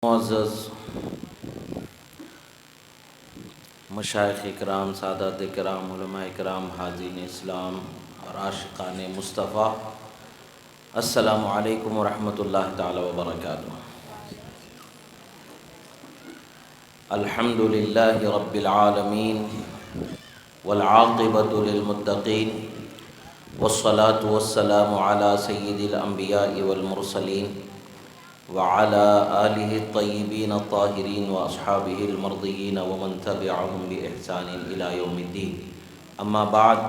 معزز مشائخ کرام، سادات کرام، علماء کرام، حاضرین اسلام اور عاشقان مصطفیٰ، السلام علیکم ورحمۃ اللہ تعالی وبرکاتہ۔ الحمد للہ رب العالمین والعاقبۃ للمتقین والصلاة والسلام علی سید الانبیاء والمرسلین وعلى آلہ الطیبین الطاہرین واصحابہ المرضیین ومن تبعهم بإحسان إلی یوم الدین، اما بعد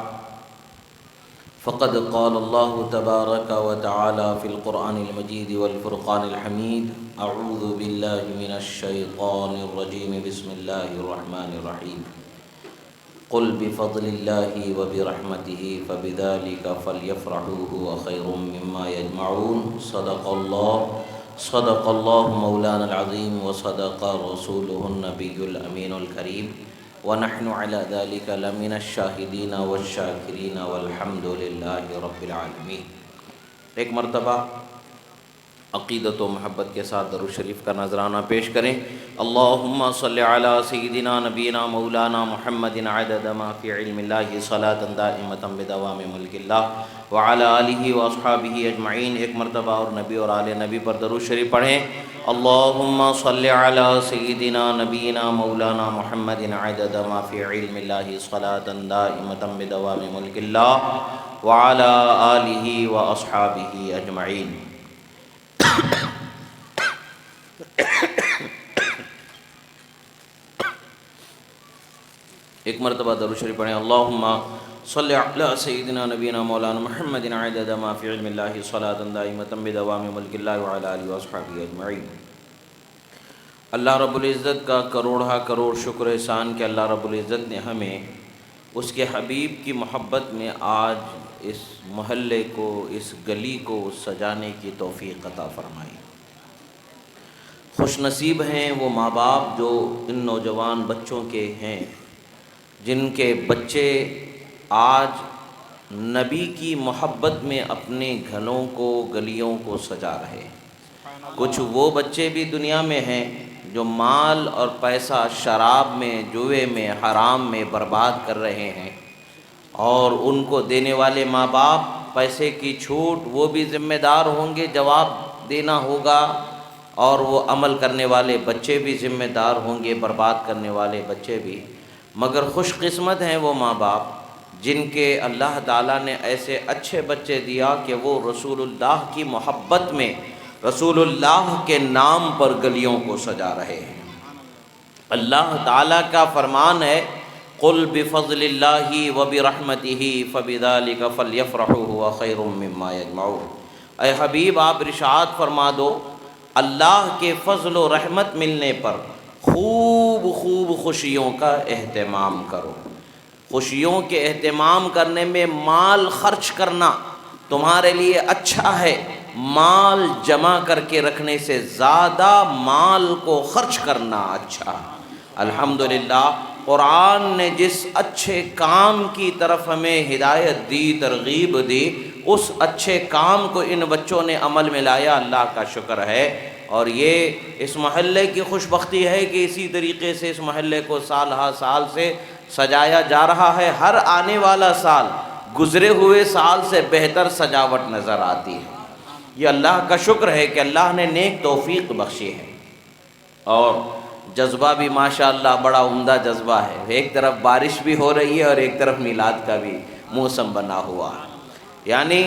فقد قال اللہ تبارک وتعالی فی القرآن المجید والفرقان الحمید، اعوذ باللہ من الشیطان الرجیم، بسم اللہ الرحمن الرحیم، قل بفضل اللہ وبرحمتہ فبذلک فلیفرحوا هو خیر مما یجمعون، صدق اللہ مولانا العظیم وصدق رسولہ النبی الامین الکریم، ونحن علی ذلک لمن الشاہدین والشاکرین والحمد للہ رب العالمین۔ ایک مرتبہ عقیدت و محبت کے ساتھ درود شریف کا نذرانہ پیش کریں۔ اللہم صلی علی سیدنا نبینا مولانا محمد عدد ما فی علم اللہ صلاۃ دائمۃ بدوام ملک اللہ وعلی آلہ واصحابہ اجمعین۔ ایک مرتبہ اور نبی اور آل نبی پر درود شریف پڑھیں۔ اللہم صلی علی سیدنا نبینا مولانا محمد عدد ما فی علم اللہ صلاۃ دائمۃ بدوام ملک اللہ وعلی آلہ واصحابہ اجمعین۔ ایک مرتبہ درود شریف پڑھیں۔ اللہم صلی علی سیدنا نبینا مولانا محمد عدد ما فی علم اللہ صلاۃ دائمۃ بدوام ملک اللہ وعلی آلہ واصحابہ اجمعین۔ اللہ رب العزت کا کروڑہ کروڑ شکر احسان کہ اللہ رب العزت نے ہمیں اس کے حبیب کی محبت میں آج اس محلے کو، اس گلی کو سجانے کی توفیق عطا فرمائی۔ خوش نصیب ہیں وہ ماں باپ جو ان نوجوان بچوں کے ہیں جن کے بچے آج نبی کی محبت میں اپنے گھروں کو، گلیوں کو سجا رہے ہیں۔ کچھ وہ بچے بھی دنیا میں ہیں جو مال اور پیسہ شراب میں، جوئے میں، حرام میں برباد کر رہے ہیں، اور ان کو دینے والے ماں باپ پیسے کی چھوٹ، وہ بھی ذمہ دار ہوں گے، جواب دینا ہوگا، اور وہ عمل کرنے والے بچے بھی ذمہ دار ہوں گے، برباد کرنے والے بچے بھی۔ مگر خوش قسمت ہیں وہ ماں باپ جن کے اللہ تعالیٰ نے ایسے اچھے بچے دیا کہ وہ رسول اللہ کی محبت میں، رسول اللہ کے نام پر گلیوں کو سجا رہے ہیں۔ اللہ تعالیٰ کا فرمان ہے، قل بفضل اللہ وبرحمتہ فبذلک فلیفرحوا هو خیر مما یجمعون۔ اے حبیب، آپ ارشاد فرما دو، اللہ کے فضل و رحمت ملنے پر خوب خوب خوشیوں کا اہتمام کرو۔ خوشیوں کے اہتمام کرنے میں مال خرچ کرنا تمہارے لیے اچھا ہے، مال جمع کر کے رکھنے سے زیادہ مال کو خرچ کرنا اچھا ہے۔ الحمدللہ قرآن نے جس اچھے کام کی طرف ہمیں ہدایت دی، ترغیب دی، اس اچھے کام کو ان بچوں نے عمل میں لایا، اللہ کا شکر ہے۔ اور یہ اس محلے کی خوش بختی ہے کہ اسی طریقے سے اس محلے کو سال ہا سال سے سجایا جا رہا ہے۔ ہر آنے والا سال گزرے ہوئے سال سے بہتر سجاوٹ نظر آتی ہے۔ یہ اللہ کا شکر ہے کہ اللہ نے نیک توفیق بخشی ہے، اور جذبہ بھی ماشاءاللہ بڑا عمدہ جذبہ ہے۔ ایک طرف بارش بھی ہو رہی ہے اور ایک طرف میلاد کا بھی موسم بنا ہوا ہے، یعنی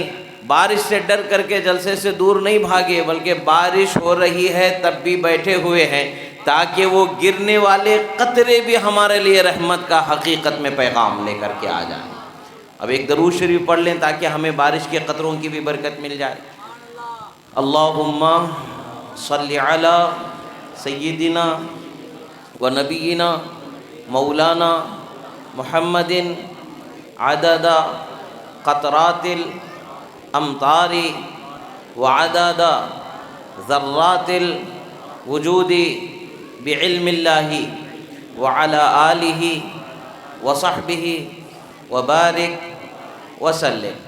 بارش سے ڈر کر کے جلسے سے دور نہیں بھاگے، بلکہ بارش ہو رہی ہے تب بھی بیٹھے ہوئے ہیں تاکہ وہ گرنے والے قطرے بھی ہمارے لیے رحمت کا حقیقت میں پیغام لے کر کے آ جائیں۔ اب ایک درود شریف پڑھ لیں تاکہ ہمیں بارش کے قطروں کی بھی برکت مل جائے۔ اللہم صلی علی سیدنا و نبینا مولانا محمد عدد قطرات الامطار وعدد ذرات الوجود بعلم اللہ وعلی آلہ وصحبہ وبارک وسلم۔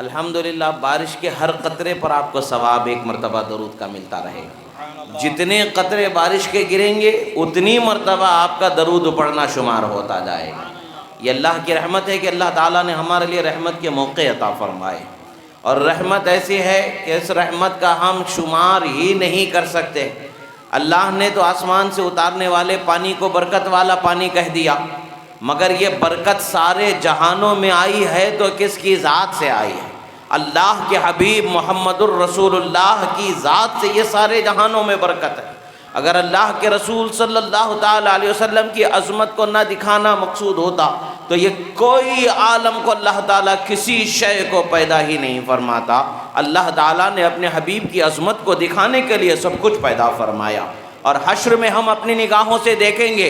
الحمدللہ بارش کے ہر قطرے پر آپ کو ثواب ایک مرتبہ درود کا ملتا رہے گا۔ جتنے قطرے بارش کے گریں گے اتنی مرتبہ آپ کا درود پڑھنا شمار ہوتا جائے گا۔ یہ اللہ کی رحمت ہے کہ اللہ تعالیٰ نے ہمارے لیے رحمت کے موقع عطا فرمائے، اور رحمت ایسی ہے کہ اس رحمت کا ہم شمار ہی نہیں کر سکتے۔ اللہ نے تو آسمان سے اتارنے والے پانی کو برکت والا پانی کہہ دیا، مگر یہ برکت سارے جہانوں میں آئی ہے تو کس کی ذات سے آئی ہے؟ اللہ کے حبیب محمد الرسول اللہ کی ذات سے یہ سارے جہانوں میں برکت ہے۔ اگر اللہ کے رسول صلی اللہ تعالیٰ علیہ وسلم کی عظمت کو نہ دکھانا مقصود ہوتا تو یہ کوئی عالم کو اللہ تعالیٰ کسی شے کو پیدا ہی نہیں فرماتا۔ اللہ تعالیٰ نے اپنے حبیب کی عظمت کو دکھانے کے لیے سب کچھ پیدا فرمایا، اور حشر میں ہم اپنی نگاہوں سے دیکھیں گے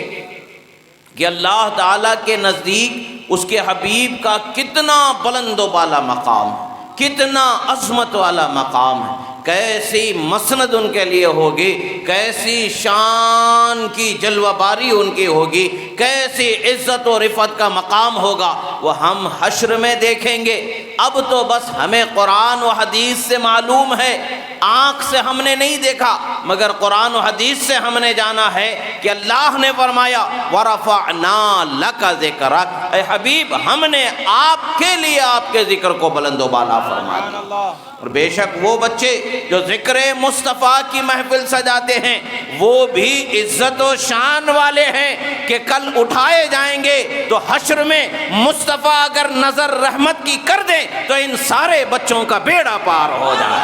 کہ اللہ تعالیٰ کے نزدیک اس کے حبیب کا کتنا بلند و بالا مقام ہے، کتنا عظمت والا مقام ہے، کیسی مسند ان کے لیے ہوگی، کیسی شان کی جلوہ باری ان کی ہوگی، کیسی عزت و رفعت کا مقام ہوگا، وہ ہم حشر میں دیکھیں گے۔ اب تو بس ہمیں قرآن و حدیث سے معلوم ہے، آنکھ سے ہم نے نہیں دیکھا، مگر قرآن و حدیث سے ہم نے جانا ہے کہ اللہ نے فرمایا وَرَفَعْنَا لَكَ ذِكْرَكَ، اے حبیب ہم نے آپ کے لیے آپ کے ذکر کو بلند و بالا فرما دیا۔ اور بے شک وہ بچے جو ذکر مصطفیٰ کی محفل سجاتے ہیں وہ بھی عزت و شان والے ہیں کہ کل اٹھائے جائیں گے تو حشر میں مصطفیٰ اگر نظر رحمت کی کر دیں تو ان سارے بچوں کا بیڑا پار ہو جائے۔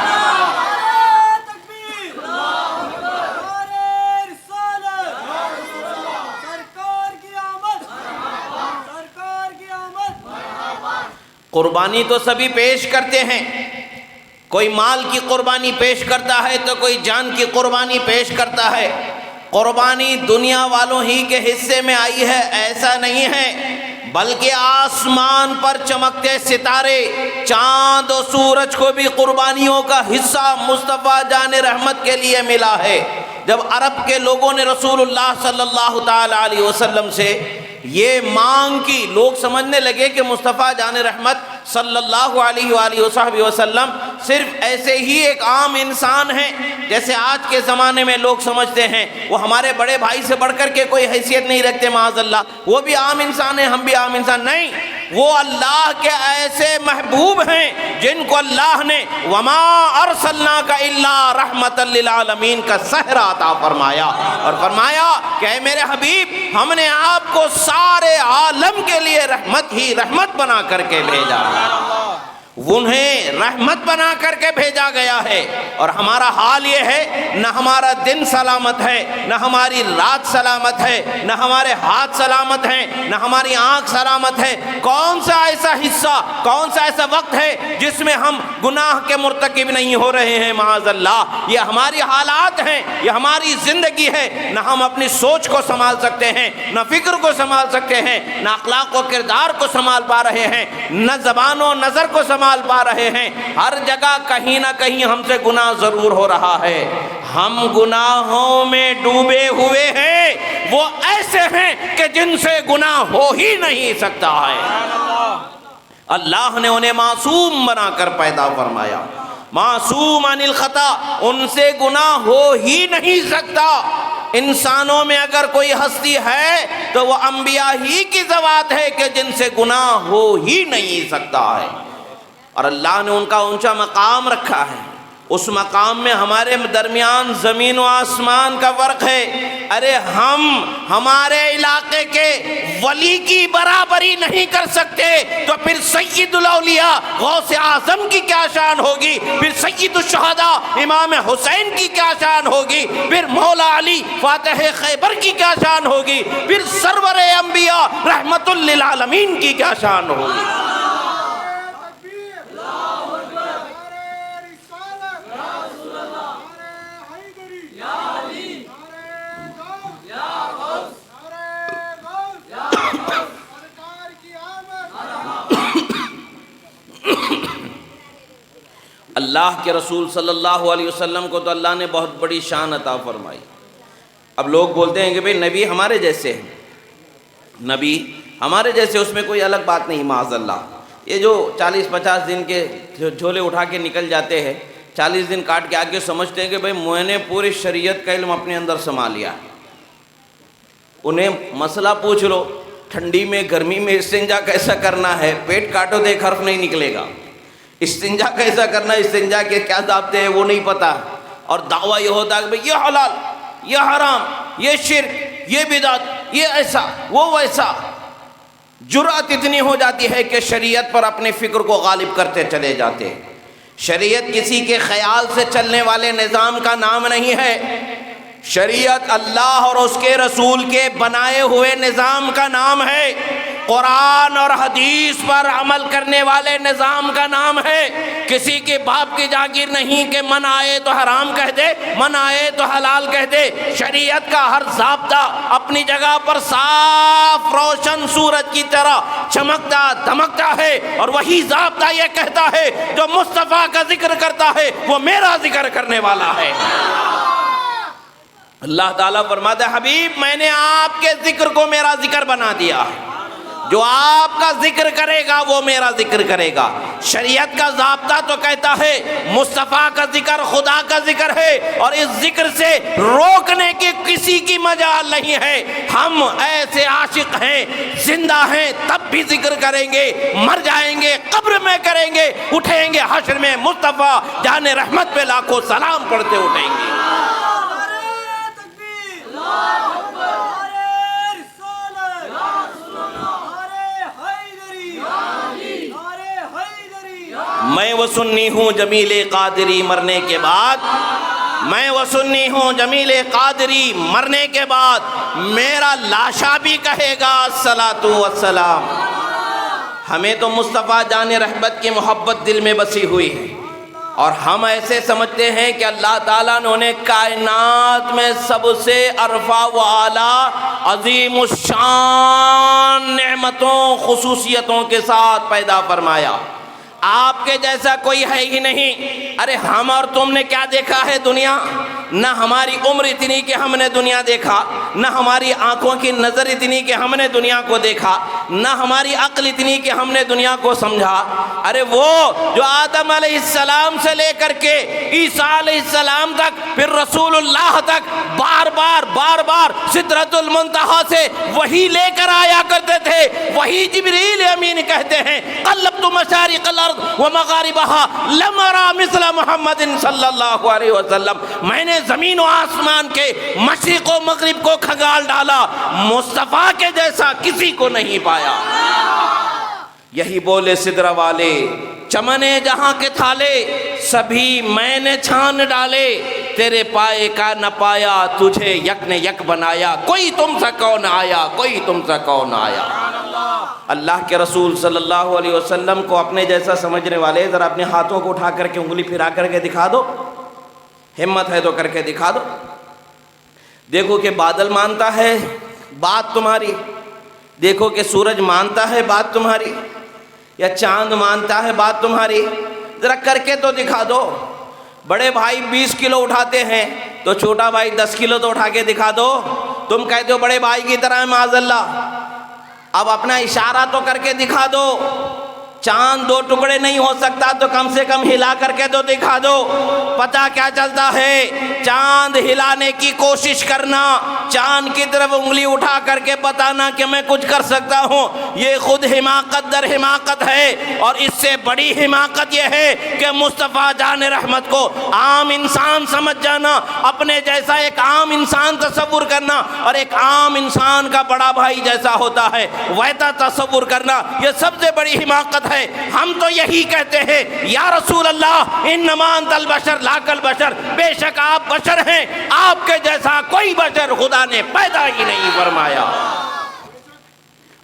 قربانی تو سبھی پیش کرتے ہیں، کوئی مال کی قربانی پیش کرتا ہے تو کوئی جان کی قربانی پیش کرتا ہے۔ قربانی دنیا والوں ہی کے حصے میں آئی ہے ایسا نہیں ہے، بلکہ آسمان پر چمکتے ستارے، چاند و سورج کو بھی قربانیوں کا حصہ مصطفیٰ جان رحمت کے لیے ملا ہے۔ جب عرب کے لوگوں نے رسول اللہ صلی اللہ تعالیٰ علیہ وسلم سے یہ مانگ کی، لوگ سمجھنے لگے کہ مصطفیٰ جان رحمت صلی اللہ علیہ وآلہ وصحبہ وسلم صرف ایسے ہی ایک عام انسان ہیں جیسے آج کے زمانے میں لوگ سمجھتے ہیں، وہ ہمارے بڑے بھائی سے بڑھ کر کے کوئی حیثیت نہیں رکھتے معاذ اللہ، وہ بھی عام انسان ہیں ہم بھی عام انسان نہیں، وہ اللہ کے ایسے محبوب ہیں جن کو اللہ نے وما ارسلناک الا رحمتا للعالمین کا صحرا عطا فرمایا، اور فرمایا کہ اے میرے حبیب ہم نے آپ کو سارے عالم کے لیے رحمت ہی رحمت بنا کر کے بھیجا، انہیں رحمت بنا کر کے بھیجا گیا ہے۔ اور ہمارا حال یہ ہے، نہ ہمارا دن سلامت ہے، نہ ہماری رات سلامت ہے، نہ ہمارے ہاتھ سلامت ہیں، نہ ہماری آنکھ سلامت ہے۔ کون سا ایسا حصہ، کون سا ایسا وقت ہے جس میں ہم گناہ کے مرتکب نہیں ہو رہے ہیں معاذ اللہ؟ یہ ہماری حالات ہیں، یہ ہماری زندگی ہے، نہ ہم اپنی سوچ کو سنبھال سکتے ہیں، نہ فکر کو سنبھال سکتے ہیں، نہ اخلاق و کردار کو سنبھال پا رہے ہیں، نہ زبان و نظر کو سنبھال پا رہے ہیں۔ ہر جگہ کہیں نہ کہیں ہم سے گناہ ضرور ہو رہا ہے، ہم گناہوں میں ڈوبے ہوئے ہیں، وہ ایسے ہیں کہ جن سے گناہ ہو ہی نہیں سکتا ہے۔ اللہ نے انہیں معصوم بنا کر پیدا فرمایا، معصوم عن الخطا، ان سے گناہ ہو ہی نہیں سکتا۔ انسانوں میں اگر کوئی ہستی ہے تو وہ انبیاء ہی کی ذوات ہے کہ جن سے گناہ ہو ہی نہیں سکتا ہے، اور اللہ نے ان کا اونچا مقام رکھا ہے۔ اس مقام میں ہمارے درمیان زمین و آسمان کا فرق ہے۔ ارے ہم ہمارے علاقے کے ولی کی برابری نہیں کر سکتے تو پھر سید الاولیاء غوث اعظم کی کیا شان ہوگی، پھر سید الشہداء امام حسین کی کیا شان ہوگی، پھر مولا علی فاتح خیبر کی کیا شان ہوگی، پھر سرور انبیاء رحمت للعالمین کی کیا شان ہوگی۔ اللہ کے رسول صلی اللہ علیہ وسلم کو تو اللہ نے بہت بڑی شان عطا فرمائی۔ اب لوگ بولتے ہیں کہ بھئی نبی ہمارے جیسے ہیں، نبی ہمارے جیسے، اس میں کوئی الگ بات نہیں معاذ اللہ۔ یہ جو 40-50 دن کے جھولے اٹھا کے نکل جاتے ہیں، 40 دن کاٹ کے آگے سمجھتے ہیں کہ بھئی میں نے پوری شریعت کا علم اپنے اندر سما لیا. انہیں مسئلہ پوچھ لو ٹھنڈی میں گرمی میں استنجا کیسا کرنا ہے, پیٹ کاٹو تو ایک حرف نہیں نکلے گا. استنجا کیسا کرنا ہے, استنجا کے کیا ضابطے ہیں وہ نہیں پتا, اور دعویٰ یہ ہوتا ہے کہ بھئی یہ حلال, یہ حرام, یہ شرک, یہ بدعت, یہ ایسا وہ ویسا. جرأت اتنی ہو جاتی ہے کہ شریعت پر اپنے فکر کو غالب کرتے چلے جاتے. شریعت کسی کے خیال سے چلنے والے نظام کا نام نہیں ہے. شریعت اللہ اور اس کے رسول کے بنائے ہوئے نظام کا نام ہے. قرآن اور حدیث پر عمل کرنے والے نظام کا نام ہے. کسی کے باپ کی جاگیر نہیں کہ من آئے تو حرام کہہ دے, من آئے تو حلال کہہ دے. شریعت کا ہر ضابطہ اپنی جگہ پر صاف روشن سورج کی طرح چمکتا دمکتا ہے, اور وہی ضابطہ یہ کہتا ہے جو مصطفیٰ کا ذکر کرتا ہے وہ میرا ذکر کرنے والا ہے. اللہ تعالیٰ فرماتا ہے حبیب میں نے آپ کے ذکر کو میرا ذکر بنا دیا. جو آپ کا ذکر کرے گا وہ میرا ذکر کرے گا. شریعت کا ضابطہ تو کہتا ہے مصطفیٰ کا ذکر خدا کا ذکر ہے, اور اس ذکر سے روکنے کی کسی کی مجال نہیں ہے. ہم ایسے عاشق ہیں, زندہ ہیں تب بھی ذکر کریں گے, مر جائیں گے قبر میں کریں گے, اٹھیں گے حشر میں مصطفیٰ جان رحمت پہ لاکھوں سلام پڑھتے اٹھیں گے. میں وہ سنی ہوں جمیل قادری مرنے کے بعد, میں وہ سنی ہوں جمیل قادری مرنے کے بعد میرا لاشا بھی کہے گا الصلاۃ والسلام. ہمیں تو مصطفیٰ جان رحمت کی محبت دل میں بسی ہوئی ہے, اور ہم ایسے سمجھتے ہیں کہ اللہ تعالیٰ نے انہیں کائنات میں سب سے ارفع و اعلیٰ عظیم الشان نعمتوں خصوصیتوں کے ساتھ پیدا فرمایا. آپ کے جیسا کوئی ہے ہی نہیں. ارے ہم اور تم نے کیا دیکھا ہے دنیا؟ نہ ہماری عمر اتنی کہ ہم نے دنیا دیکھا, نہ ہماری آنکھوں کی نظر اتنی کہ ہم نے دنیا کو دیکھا, نہ ہماری عقل اتنی کہ ہم نے دنیا کو سمجھا. ارے وہ جو آدم علیہ السلام سے لے کر کے عیسیٰ علیہ السلام تک, پھر رسول اللہ تک بار بار سدرۃ المنتہا سے وہی لے کر آیا کرتے تھے, وہی جبریل امین کہتے ہیں قلبت مشارق الارض ومغاربها لم ارى مثل محمد صلی اللہ علیہ وسلم. میں نے زمین و آسمان کے مشرق و مغرب کو کھنگال ڈالا, مصطفیٰ کے جیسا کسی کو نہیں پایا. یہی بولے سدرہ والے چمنے جہاں کے تھالے, سبھی میں نے چھان ڈالے, تیرے پائے کا نہ پایا تجھے یک نے یک بنایا, کوئی تم سا کون آیا, کوئی تم سا کون آیا. اللہ کے رسول صلی اللہ علیہ وسلم کو اپنے جیسا سمجھنے والے ذرا اپنے ہاتھوں کو اٹھا کر کے انگلی پھرا کر کے دکھا دو, ہمت ہے تو کر کے دکھا دو. دیکھو کہ بادل مانتا ہے بات تمہاری, دیکھو کہ سورج مانتا ہے بات تمہاری, یا چاند مانتا ہے بات تمہاری, ذرا کر کے تو دکھا دو. بڑے بھائی 20 کلو اٹھاتے ہیں تو چھوٹا بھائی 10 کلو تو اٹھا کے دکھا دو. تم کہتے ہو بڑے بھائی کی طرح معاذ اللہ, اب اپنا اشارہ تو کر کے دکھا دو. چاند 2 ٹکڑے نہیں ہو سکتا تو کم سے کم ہلا کر کے تو دکھا دو. پتہ کیا چلتا ہے؟ چاند ہلانے کی کوشش کرنا, چاند کی طرف انگلی اٹھا کر کے بتانا کہ میں کچھ کر سکتا ہوں, یہ خود حماقت در حماقت ہے. اور اس سے بڑی حماقت یہ ہے کہ مصطفیٰ جان رحمت کو عام انسان سمجھ جانا, اپنے جیسا ایک عام انسان تصور کرنا, اور ایک عام انسان کا بڑا بھائی جیسا ہوتا ہے ویسا تصور کرنا, یہ سب سے بڑی حماقت ہے. ہم تو یہی کہتے ہیں یا رسول اللہ انما انت البشر لا کالبشر, بے شک آپ بشر ہیں, آپ کے جیسا کوئی بشر خدا نے پیدا ہی نہیں فرمایا.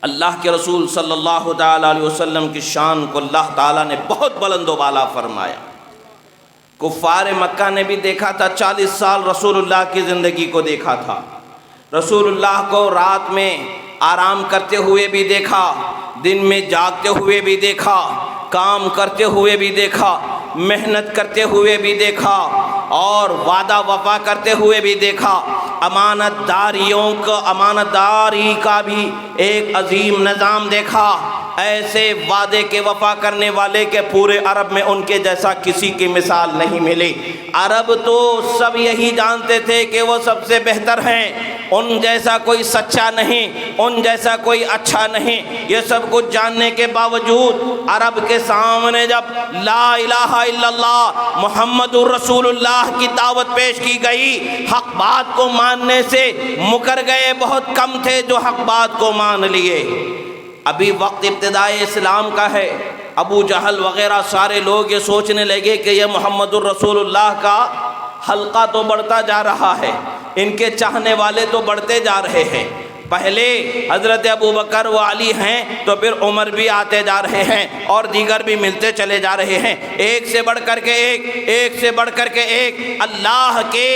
اللہ کے رسول صلی اللہ تعالی علیہ وسلم کی شان کو اللہ تعالیٰ نے بہت بلند و بالا فرمایا. کفار مکہ نے بھی دیکھا تھا, 40 سال رسول اللہ کی زندگی کو دیکھا تھا. رسول اللہ کو رات میں آرام کرتے ہوئے بھی دیکھا, دن میں جاگتے ہوئے بھی دیکھا, کام کرتے ہوئے بھی دیکھا, محنت کرتے ہوئے بھی دیکھا, اور وعدہ وفا کرتے ہوئے بھی دیکھا. امانت داری کا بھی ایک عظیم نظام دیکھا. ایسے وعدے کے وفا کرنے والے کہ پورے عرب میں ان کے جیسا کسی کی مثال نہیں ملی۔ عرب تو سب یہی جانتے تھے کہ وہ سب سے بہتر ہیں، ان جیسا کوئی سچا نہیں، ان جیسا کوئی اچھا نہیں۔ یہ سب کچھ جاننے کے باوجود عرب کے سامنے جب لا الہ الا اللہ محمد الرسول اللہ کی دعوت پیش کی گئی، حق بات کو ماننے سے مکر گئے، بہت کم تھے جو حق بات کو مان لیے۔ ابھی وقت ابتدائے اسلام کا ہے، ابو جہل وغیرہ سارے لوگ یہ سوچنے لگے کہ یہ محمد الرسول اللہ کا حلقہ تو بڑھتا جا رہا ہے، ان کے چاہنے والے تو بڑھتے جا رہے ہیں۔ پہلے حضرت ابو بکر و علی ہیں تو پھر عمر بھی آتے جا رہے ہیں اور دیگر بھی ملتے چلے جا رہے ہیں، ایک سے بڑھ کر کے ایک، ایک سے بڑھ کر کے ایک۔ اللہ کے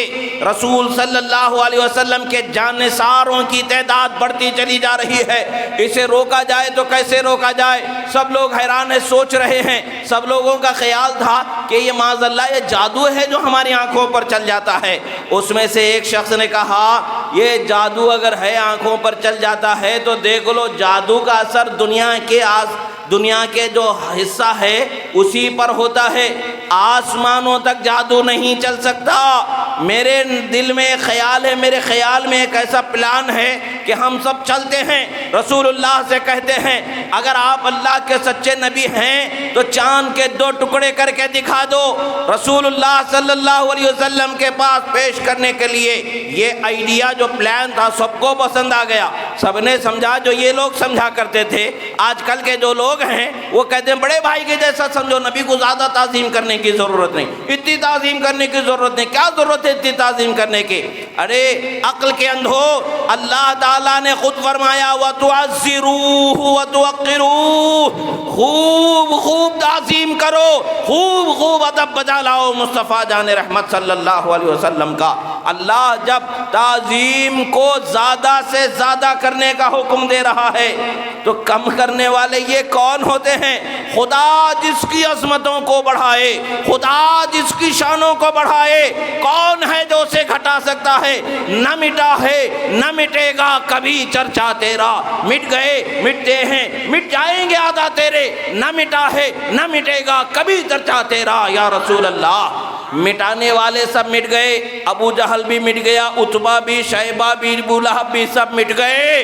رسول صلی اللہ علیہ وسلم کے جانثاروں کی تعداد بڑھتی چلی جا رہی ہے، اسے روکا جائے تو کیسے روکا جائے؟ سب لوگ حیران سوچ رہے ہیں۔ سب لوگوں کا خیال تھا کہ یہ معاذ اللہ یہ جادو ہے جو ہماری آنکھوں پر چل جاتا ہے۔ اس میں سے ایک شخص نے کہا یہ جادو اگر ہے آنکھوں پر چل جاتا ہے تو دیکھ لو جادو کا اثر دنیا کے جو حصہ ہے اسی پر ہوتا ہے، آسمانوں تک جادو نہیں چل سکتا۔ میرے دل میں خیال ہے، میرے خیال میں ایک ایسا پلان ہے کہ ہم سب چلتے ہیں، رسول اللہ سے کہتے ہیں اگر آپ اللہ کے سچے نبی ہیں تو چاند کے 2 ٹکڑے کر کے دکھا دو۔ رسول اللہ صلی اللہ علیہ وسلم کے پاس پیش کرنے کے لیے یہ آئیڈیا جو پلان تھا سب کو پسند آ گیا، سب نے سمجھا جو یہ لوگ سمجھا کرتے تھے۔ آج کل کے جو لوگ ہیں وہ کہتے ہیں بڑے بھائی کے جیسا سمجھو، نبی کو زیادہ تعظیم کرنے کی ضرورت نہیں، اتنی تعظیم کرنے کی ضرورت نہیں، کیا ضرورت ہے اتنی تعظیم کرنے کی؟ ارے عقل کے اندھو، اللہ تعالیٰ نے خود فرمایا وَتُعَزِّرُوهُ وَتُوَقِّرُوهُ، خوب خوب تعظیم کرو، خوب خوب ادب بجا لاؤ مصطفیٰ جان رحمت صلی اللہ علیہ وسلم کا۔ اللہ جب تعظیم کو زیادہ سے زیادہ کرنے کا حکم دے رہا ہے تو کم کرنے والے یہ کون ہوتے ہیں؟ خدا جس کی عظمتوں کو بڑھائے، خدا جس کی شانوں کو بڑھائے، کون ہے جو اسے گھٹا سکتا ہے؟ نہ مٹا ہے نہ مٹے گا کبھی چرچا تیرا، مٹ گئے مٹتے ہیں مٹ جائیں گے آدھا تیرے، نہ مٹا ہے نہ مٹے گا کبھی چرچا تیرا یا رسول اللہ۔ مٹانے والے سب مٹ گئے، ابو جہل بھی مٹ گیا، عتبہ بھی، شیبہ بھی، ابو لہب بھی، سب مٹ گئے،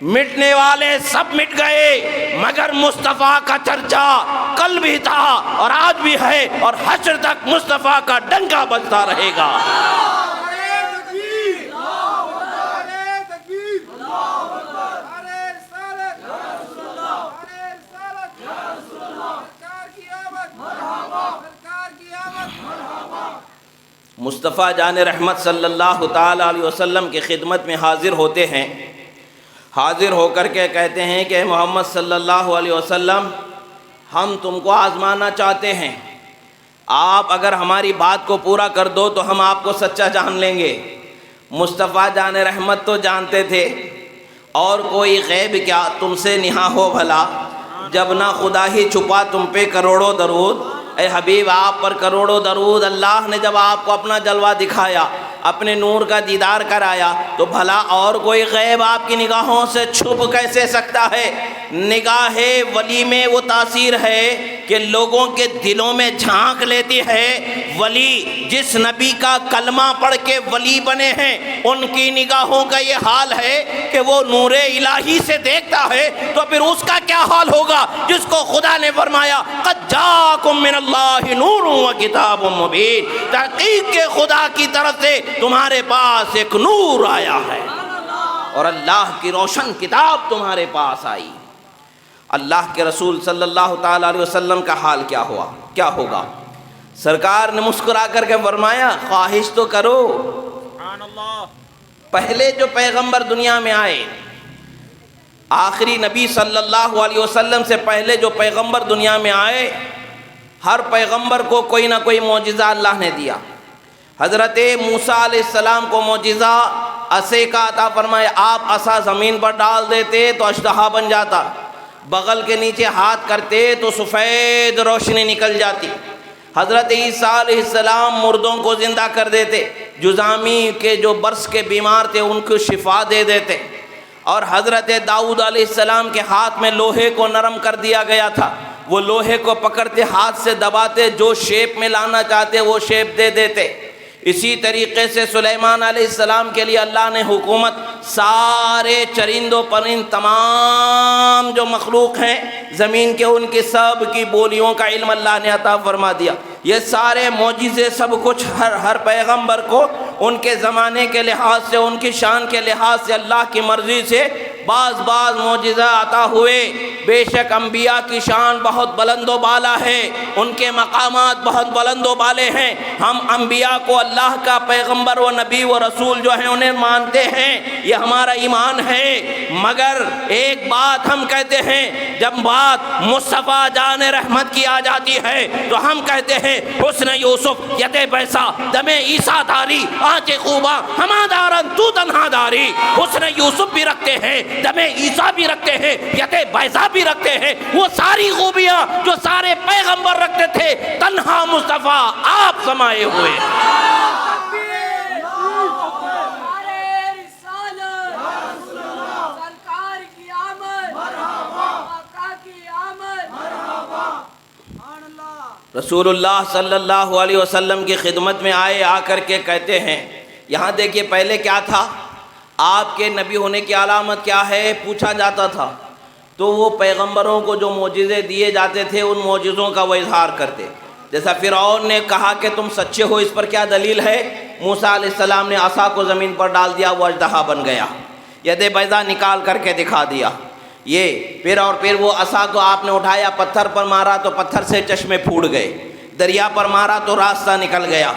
مٹنے والے سب مٹ گئے، مگر مصطفیٰ کا چرچا کل بھی تھا اور آج بھی ہے اور حشر تک مصطفیٰ کا ڈنکا بجتا رہے گا۔ مصطفیٰ جان رحمت صلی اللہ تعالی علیہ وسلم کی خدمت میں حاضر ہوتے ہیں، حاضر ہو کر کے کہتے ہیں کہ محمد صلی اللہ علیہ وسلم ہم تم کو آزمانا چاہتے ہیں، آپ اگر ہماری بات کو پورا کر دو تو ہم آپ کو سچا جان لیں گے۔ مصطفیٰ جان رحمت تو جانتے تھے اور کوئی غیب کیا تم سے نہا ہو بھلا، جب نہ خدا ہی چھپا تم پہ کروڑوں درود۔ اے حبیب آپ پر کروڑوں درود، اللہ نے جب آپ کو اپنا جلوہ دکھایا، اپنے نور کا دیدار کرایا تو بھلا اور کوئی غیب آپ کی نگاہوں سے چھپ کیسے سکتا ہے؟ نگاہ ولی میں وہ تاثیر ہے کہ لوگوں کے دلوں میں جھانک لیتی ہے۔ ولی جس نبی کا کلمہ پڑھ کے ولی بنے ہیں ان کی نگاہوں کا یہ حال ہے کہ وہ نور الہی سے دیکھتا ہے، تو پھر اس کا کیا حال ہوگا جس کو خدا نے فرمایا قد جاءکم من اللہ نور و کتاب مبین، تحقیق کے خدا کی طرف سے تمہارے پاس ایک نور آیا ہے اور اللہ کی روشن کتاب تمہارے پاس آئی۔ اللہ کے رسول صلی اللہ تعالی علیہ وسلم کا حال کیا ہوا، کیا ہوگا؟ سرکار نے مسکرا کر کے فرمایا خواہش تو کرو، پہلے جو پیغمبر دنیا میں آئے، آخری نبی صلی اللہ علیہ وسلم سے پہلے جو پیغمبر دنیا میں آئے، ہر پیغمبر کو کوئی نہ کوئی معجزہ اللہ نے دیا۔ حضرت موسیٰ علیہ السلام کو معجزہ عصے کا عطا فرمایا، آپ عصا زمین پر ڈال دیتے تو اژدہا بن جاتا، بغل کے نیچے ہاتھ کرتے تو سفید روشنی نکل جاتی۔ حضرت عیسیٰ علیہ السلام مردوں کو زندہ کر دیتے، جذامی کے جو برس کے بیمار تھے ان کو شفا دے دیتے۔ اور حضرت داؤد علیہ السلام کے ہاتھ میں لوہے کو نرم کر دیا گیا تھا، وہ لوہے کو پکڑتے ہاتھ سے دباتے، جو شیپ میں لانا چاہتے وہ شیپ دے دیتے۔ اسی طریقے سے سلیمان علیہ السلام کے لیے اللہ نے حکومت، سارے چرند و پرند، تمام جو مخلوق ہیں زمین کے، ان کی سب کی بولیوں کا علم اللہ نے عطا فرما دیا۔ یہ سارے معجزے سب کچھ ہر پیغمبر کو ان کے زمانے کے لحاظ سے، ان کی شان کے لحاظ سے، اللہ کی مرضی سے بعض معجزہ عطا ہوئے۔ بے شک انبیاء کی شان بہت بلند و بالا ہے، ان کے مقامات بہت بلند و بالے ہیں۔ ہم انبیاء کو اللہ کا پیغمبر و نبی و رسول جو ہیں انہیں مانتے ہیں، یہ ہمارا ایمان ہے۔ مگر ایک بات ہم کہتے ہیں، جب بات مصطفیٰ جان رحمت کی آ جاتی ہے تو ہم کہتے ہیں حسن یوسف ید بیسا دم عیسیٰ داری آنچ خوبا ہما دارن تو تنہا داری۔ حسن یوسف بھی رکھتے ہیں، دم عیسیٰ بھی رکھتے ہیں، ید بیسا بھی رکھتے ہیں، وہ ساری خوبیاں جو سارے پیغمبر رکھتے تھے، تنہا مصطفیٰ آپ سمائے ہوئے۔ رسول اللہ صلی اللہ علیہ وسلم کی خدمت میں آئے، آ کر کے کہتے ہیں، یہاں دیکھیے پہلے کیا تھا، آپ کے نبی ہونے کی علامت کیا ہے پوچھا جاتا تھا، تو وہ پیغمبروں کو جو معجزے دیے جاتے تھے ان معجزوں کا وہ اظہار کرتے۔ جیسا فرعون نے کہا کہ تم سچے ہو، اس پر کیا دلیل ہے؟ موسیٰ علیہ السلام نے عصا کو زمین پر ڈال دیا، وہ اژدہا بن گیا، ید بیضا نکال کر کے دکھا دیا۔ یہ پھر وہ عصا کو آپ نے اٹھایا، پتھر پر مارا تو پتھر سے چشمے پھوٹ گئے، دریا پر مارا تو راستہ نکل گیا۔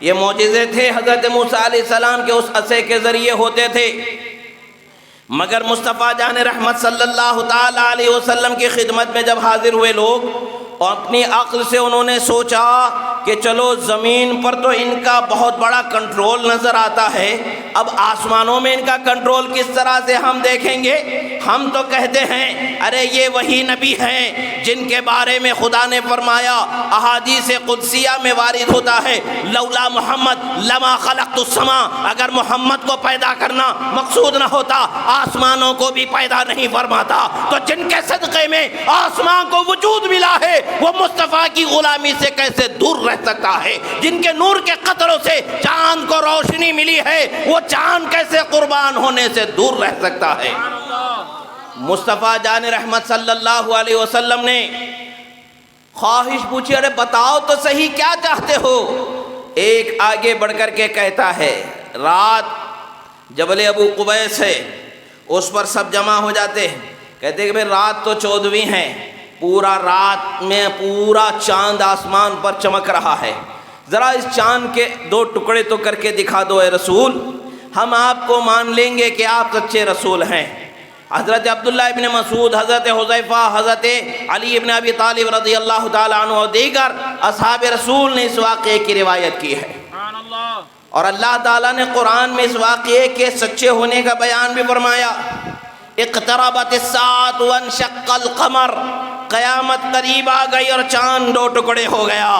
یہ معجزے تھے حضرت موسیٰ علیہ السلام کے اس عصے کے ذریعے ہوتے تھے۔ مگر مصطفیٰ جان رحمت صلی اللہ تعالی علیہ وسلم کی خدمت میں جب حاضر ہوئے لوگ، اور اپنی عقل سے انہوں نے سوچا کہ چلو زمین پر تو ان کا بہت بڑا کنٹرول نظر آتا ہے، اب آسمانوں میں ان کا کنٹرول کس طرح سے ہم دیکھیں گے؟ ہم تو کہتے ہیں ارے یہ وہی نبی ہیں جن کے بارے میں خدا نے فرمایا، احادیث قدسیہ میں وارد ہوتا ہے، لولا محمد لما خلقت السما، اگر محمد کو پیدا کرنا مقصود نہ ہوتا آسمانوں کو بھی پیدا نہیں فرماتا۔ تو جن کے صدقے میں آسمان کو وجود ملا ہے وہ مصطفیٰ کی غلامی سے کیسے دور رہ سکتا ہے؟ جن کے نور کے قطروں سے چاند کو روشنی ملی ہے وہ چاند کیسے قربان ہونے سے دور رہ سکتا ہے؟ مصطفیٰ جان رحمت صلی اللہ علیہ وسلم نے خواہش پوچھی، ارے بتاؤ تو صحیح کیا چاہتے ہو؟ ایک آگے بڑھ کر کے کہتا ہے، رات جبل ابو قبیس ہے، اس پر سب جمع ہو جاتے ہیں، کہتے ہیں کہ رات تو 14ویں ہے، پورا رات میں پورا چاند آسمان پر چمک رہا ہے، ذرا اس چاند کے 2 ٹکڑے تو کر کے دکھا دو اے رسول، ہم آپ کو مان لیں گے کہ آپ سچے رسول ہیں۔ حضرت عبداللہ ابن مسعود، حضرت حذیفہ، حضرت علی ابن ابی طالب رضی اللہ تعالیٰ عنہ اور دیگر اصحاب رسول نے اس واقعے کی روایت کی ہے، اور اللہ تعالیٰ نے قرآن میں اس واقعے کے سچے ہونے کا بیان بھی فرمایا۔ اقتربت الساعۃ وانشق القمر، قیامت قریب آ گئی اور چاند 2 ٹکڑے ہو گیا۔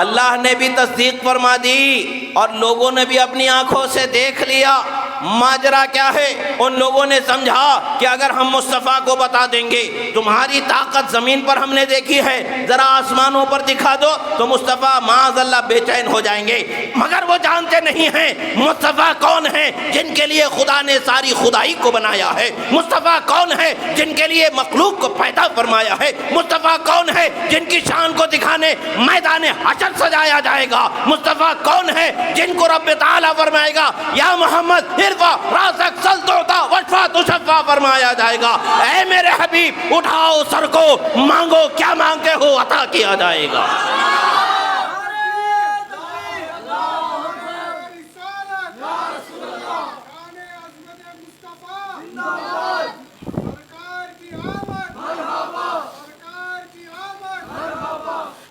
اللہ نے بھی تصدیق فرما دی اور لوگوں نے بھی اپنی آنکھوں سے دیکھ لیا۔ ماجرا کیا ہے؟ ان لوگوں نے سمجھا کہ اگر ہم مصطفیٰ کو بتا دیں گے تمہاری طاقت زمین پر ہم نے دیکھی ہے، ذرا آسمانوں پر دکھا دو، تو مصطفیٰ معاذ اللہ بے چین ہو جائیں گے۔ مگر وہ جانتے نہیں ہیں مصطفیٰ کون ہے جن کے لیے خدا نے ساری خدائی کو بنایا ہے، مصطفیٰ کون ہے جن کے لیے مخلوق کو پیدا فرمایا ہے، مصطفیٰ کون ہے جن کی شان کو دکھانے میدان حشر سجایا جائے گا، مصطفیٰ کون ہے جن کو رب تعالیٰ فرمائے گا یا محمد رازق سل توتا وشفا تشفا فرمایا جائے گا۔ اے میرے حبیب اٹھاؤ سر کو، مانگو کیا مانگتے ہو عطا کیا جائے گا۔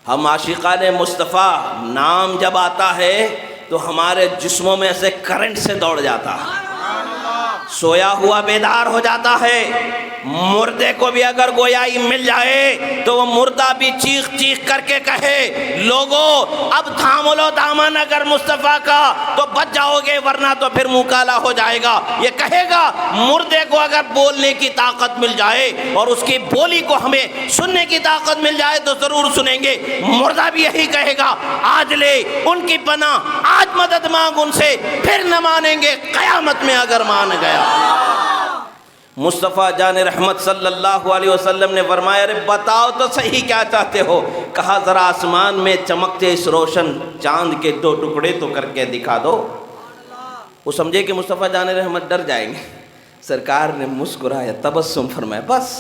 ہم عاشقان مصطفیٰ نام جب آتا ہے تو ہمارے جسموں میں سے کرنٹ سے دوڑ جاتا ہے، سویا ہوا بیدار ہو جاتا ہے۔ مردے کو بھی اگر گویائی مل جائے تو وہ مردہ بھی چیخ چیخ کر کے کہے لوگو اب تھام لو دامن اگر مصطفیٰ کا تو بچ جاؤ گے ورنہ تو پھر منہ کالا ہو جائے گا. یہ کہے گا مردے کو اگر بولنے کی طاقت مل جائے اور اس کی بولی کو ہمیں سننے کی طاقت مل جائے تو ضرور سنیں گے. مردہ بھی یہی کہے گا آج لے ان کی پناہ, آج مدد مانگ ان سے, پھر نہ مانیں گے قیامت میں اگر مان گیا. مصطفیٰ جان رحمت صلی اللہ علیہ وسلم نے فرمایا ارے بتاؤ تو صحیح کیا چاہتے ہو. کہا ذرا آسمان میں چمکتے اس روشن چاند کے 2 ٹکڑے تو کر کے دکھا دو. وہ سمجھے کہ مصطفیٰ جان رحمت ڈر جائیں گے. سرکار نے مسکرایا, تبسم فرمایا بس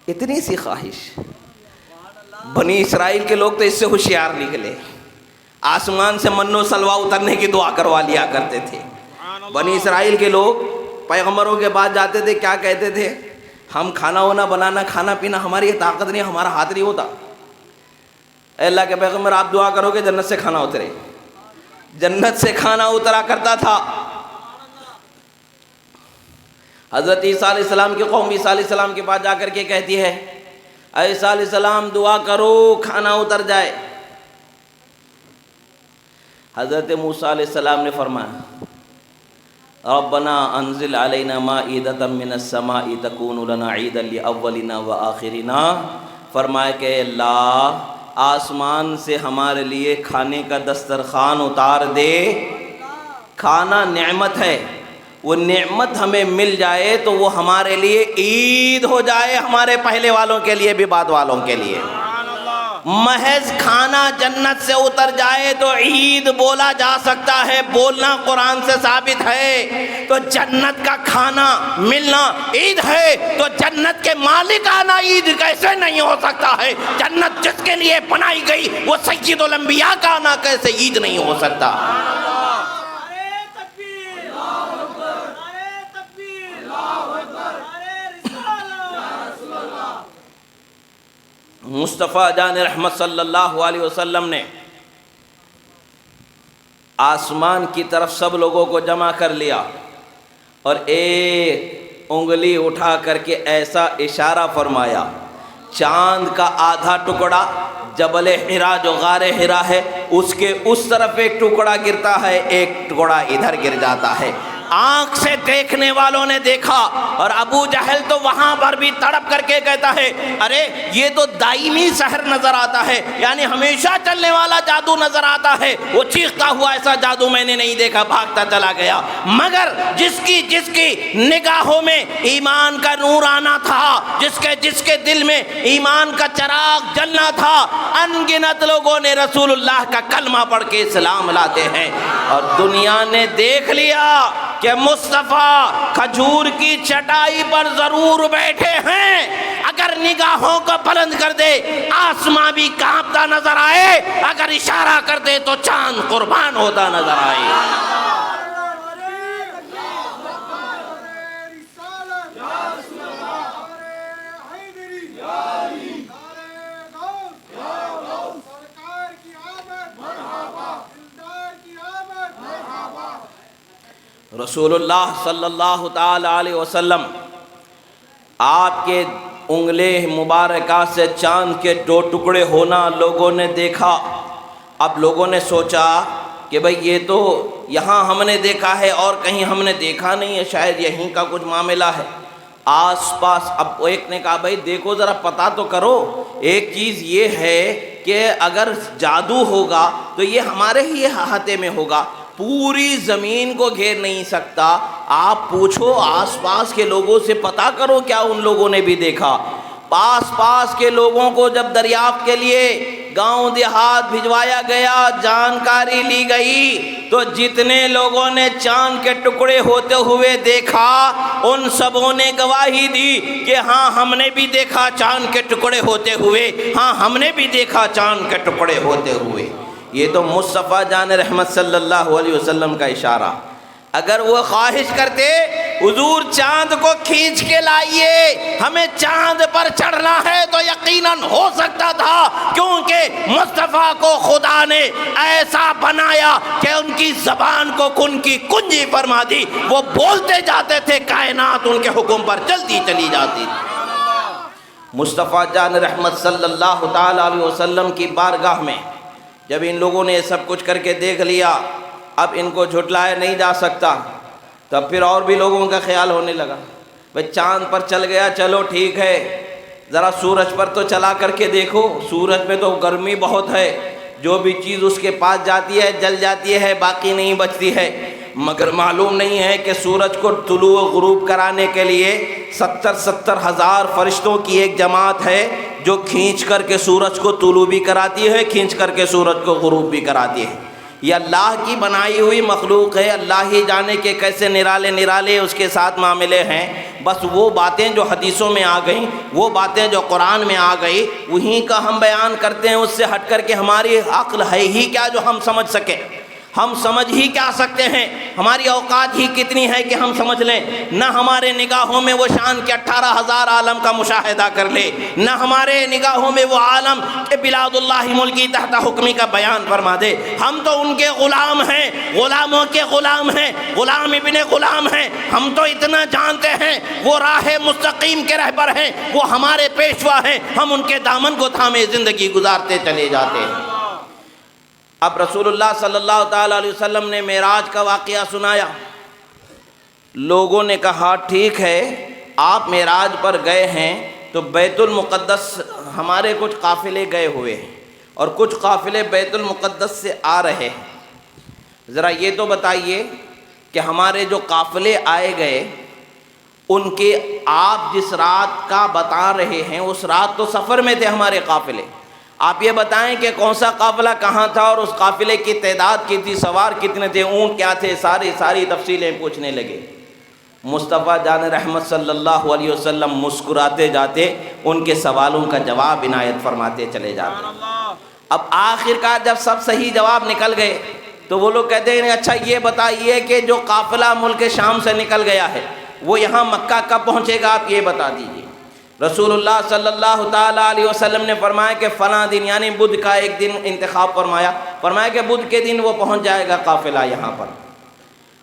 اتنی سی خواہش. بنی اسرائیل کے لوگ تو اس سے ہوشیار نکلے, آسمان سے من و سلوا اترنے کی دعا کروا لیا کرتے تھے. بنی اسرائیل کے لوگ پیغمبروں کے بعد جاتے تھے, کیا کہتے تھے, ہم کھانا وانا بنانا کھانا پینا ہماری یہ طاقت نہیں, ہمارا ہاتھ نہیں ہوتا. اے اللہ کے پیغمبر آپ دعا کرو کہ جنت سے کھانا اترے. جنت سے کھانا اترا کرتا تھا. حضرت عیسیٰ علیہ السلام کی قوم عیسیٰ علیہ السلام کے پاس جا کر کے کہتی ہے اے عیسیٰ علیہ السلام دعا کرو کھانا اتر جائے. حضرت موسیٰ علیہ السلام نے فرمایا ربنا انزل علینا مائدۃ من السماء تکون لنا عیدا لاولنا وآخرنا. فرمایا کہ اللہ آسمان سے ہمارے لیے کھانے کا دسترخوان اتار دے. کھانا نعمت ہے, وہ نعمت ہمیں مل جائے تو وہ ہمارے لیے عید ہو جائے, ہمارے پہلے والوں کے لیے بھی بعد والوں کے لیے. محض کھانا جنت سے اتر جائے تو عید بولا جا سکتا ہے, بولنا قرآن سے ثابت ہے. تو جنت کا کھانا ملنا عید ہے تو جنت کے مالک آنا عید کیسے نہیں ہو سکتا ہے؟ جنت جس کے لیے بنائی گئی وہ سید الانبیاء کا آنا کیسے عید نہیں ہو سکتا؟ مصطفیٰ جان رحمت صلی اللہ علیہ وسلم نے آسمان کی طرف سب لوگوں کو جمع کر لیا اور ایک انگلی اٹھا کر کے ایسا اشارہ فرمایا. چاند کا آدھا ٹکڑا جبل حرا جو غار حرا ہے اس کے اس طرف ایک ٹکڑا گرتا ہے, ایک ٹکڑا ادھر گر جاتا ہے. آنکھ سے دیکھنے والوں نے دیکھا اور ابو جہل تو وہاں پر بھی تڑپ کر کے کہتا ہے ارے یہ تو دائمی سحر نظر آتا ہے, یعنی ہمیشہ چلنے والا جادو نظر آتا ہے. وہ چیختا ہوا ایسا جادو میں نے نہیں دیکھا, بھاگتا چلا گیا. مگر جس کی نگاہوں میں ایمان کا نور آنا تھا, جس کے دل میں ایمان کا چراغ جلنا تھا, ان گنت لوگوں نے رسول اللہ کا کلمہ پڑھ کے اسلام لاتے ہیں. اور دنیا نے دیکھ لیا کہ مصطفیٰ کھجور کی چٹائی پر ضرور بیٹھے ہیں. اگر نگاہوں کو بلند کر دے آسمان بھی کانپتا نظر آئے, اگر اشارہ کر دے تو چاند قربان ہوتا نظر آئے. رسول اللہ صلی اللہ تعالی علیہ وسلم آپ کے انگلی مبارکہ سے چاند کے 2 ٹکڑے ہونا لوگوں نے دیکھا. اب لوگوں نے سوچا کہ بھئی یہ تو یہاں ہم نے دیکھا ہے اور کہیں ہم نے دیکھا نہیں ہے, شاید یہیں کا کچھ معاملہ ہے. آس پاس اب ایک نے کہا بھئی دیکھو ذرا پتہ تو کرو. ایک چیز یہ ہے کہ اگر جادو ہوگا تو یہ ہمارے ہی احاطے میں ہوگا, پوری زمین کو گھیر نہیں سکتا. آپ پوچھو آس پاس کے لوگوں سے پتہ کرو کیا ان لوگوں نے بھی دیکھا. پاس کے لوگوں کو جب دریافت کے لیے گاؤں دیہات بھجوایا گیا, جانکاری لی گئی, تو جتنے لوگوں نے چاند کے ٹکڑے ہوتے ہوئے دیکھا ان سبوں نے گواہی دی کہ ہاں ہم نے بھی دیکھا چاند کے ٹکڑے ہوتے ہوئے, ہاں ہم نے بھی دیکھا چاند کے ٹکڑے ہوتے ہوئے. یہ تو مصطفیٰ جان رحمت صلی اللہ علیہ وسلم کا اشارہ. اگر وہ خواہش کرتے حضور چاند کو کھینچ کے لائیے، ہمیں چاند پر چڑھنا ہے تو یقیناً ہو سکتا تھا، کیونکہ مصطفیٰ کو خدا نے ایسا بنایا کہ ان کی زبان کو کن کی کنجی فرما دی، وہ بولتے جاتے تھے، کائنات ان کے حکم پر چلتی چلی جاتی تھی۔ مصطفیٰ جان رحمت صلی اللہ تعالیٰ علیہ وسلم کی بارگاہ میں جب ان لوگوں نے سب کچھ کر کے دیکھ لیا، اب ان کو جھٹلایا نہیں جا سکتا، تب پھر اور بھی لوگوں کا خیال ہونے لگا، بھئی چاند پر چل گیا چلو ٹھیک ہے، ذرا سورج پر تو چلا کر کے دیکھو، سورج میں تو گرمی بہت ہے، جو بھی چیز اس کے پاس جاتی ہے جل جاتی ہے، باقی نہیں بچتی ہے۔ مگر معلوم نہیں ہے کہ سورج کو طلوع و غروب کرانے کے لیے 70 ہزار فرشتوں کی ایک جماعت ہے جو کھینچ کر کے سورج کو طلوع بھی کراتی ہے، کھینچ کر کے سورج کو غروب بھی کراتی ہے۔ یہ اللہ کی بنائی ہوئی مخلوق ہے، اللہ ہی جانے کے کیسے نرالے نرالے اس کے ساتھ معاملے ہیں۔ بس وہ باتیں جو حدیثوں میں آ گئیں، وہ باتیں جو قرآن میں آ گئی، وہیں کا ہم بیان کرتے ہیں، اس سے ہٹ کر کے ہماری عقل ہے ہی کیا جو ہم سمجھ سکیں، ہم سمجھ ہی کیا سکتے ہیں، ہماری اوقات ہی کتنی ہے کہ ہم سمجھ لیں، نہ ہمارے نگاہوں میں وہ شان کے 18,000 عالم کا مشاہدہ کر لے، نہ ہمارے نگاہوں میں وہ عالم کہ بلاد اللہ ملکی تحت حکمی کا بیان فرما دے۔ ہم تو ان کے غلام ہیں، غلاموں کے غلام ہیں، غلام ابن غلام ہیں۔ ہم تو اتنا جانتے ہیں وہ راہ مستقیم کے رہبر ہیں، وہ ہمارے پیشوا ہیں، ہم ان کے دامن کو تھامے زندگی گزارتے چلے جاتے ہیں۔ اب رسول اللہ صلی اللہ تعالیٰ علیہ وسلم نے معراج کا واقعہ سنایا، لوگوں نے کہا ٹھیک ہے آپ معراج پر گئے ہیں تو بیت المقدس ہمارے کچھ قافلے گئے ہوئے ہیں اور کچھ قافلے بیت المقدس سے آ رہے ہیں، ذرا یہ تو بتائیے کہ ہمارے جو قافلے آئے گئے ان کے آپ جس رات کا بتا رہے ہیں اس رات تو سفر میں تھے ہمارے قافلے، آپ یہ بتائیں کہ کون سا قافلہ کہاں تھا اور اس قافلے کی تعداد کی تھی، سوار کتنے تھے، اونٹ کیا تھے، ساری تفصیلیں پوچھنے لگے۔ مصطفیٰ جان رحمت صلی اللہ علیہ وسلم مسکراتے جاتے ان کے سوالوں کا جواب عنایت فرماتے چلے جاتے۔ اب آخرکار جب سب صحیح جواب نکل گئے تو وہ لوگ کہتے ہیں اچھا یہ بتائیے کہ جو قافلہ ملک شام سے نکل گیا ہے وہ یہاں مکہ کب پہنچے گا، آپ یہ بتا دیجیے۔ رسول اللہ صلی اللہ تعالیٰ علیہ وسلم نے فرمایا کہ فلاں دن، یعنی بدھ کا ایک دن انتخاب فرمایا کہ بدھ کے دن وہ پہنچ جائے گا قافلہ یہاں پر۔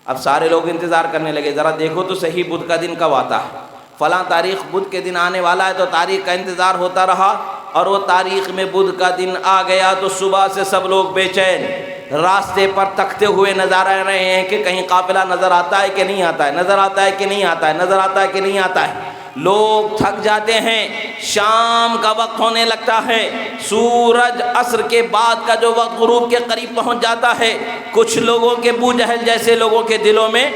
اب سارے لوگ انتظار کرنے لگے، ذرا دیکھو تو صحیح بدھ کا دن کب آتا ہے، فلاں تاریخ بدھ کے دن آنے والا ہے، تو تاریخ کا انتظار ہوتا رہا اور وہ تاریخ میں بدھ کا دن آ گیا تو صبح سے سب لوگ بے چین راستے پر تکتے ہوئے نظر آ رہے ہیں کہ کہیں قافلہ نظر آتا ہے کہ نہیں آتا ہے، نظر آتا ہے کہ نہیں آتا ہے، نظر آتا ہے کہ نہیں آتا ہے۔ لوگ تھک جاتے ہیں، شام کا وقت ہونے لگتا ہے، سورج عصر کے بعد کا جو وقت غروب کے قریب پہنچ جاتا ہے، کچھ لوگوں کے ابو جہل جیسے لوگوں کے دلوں میں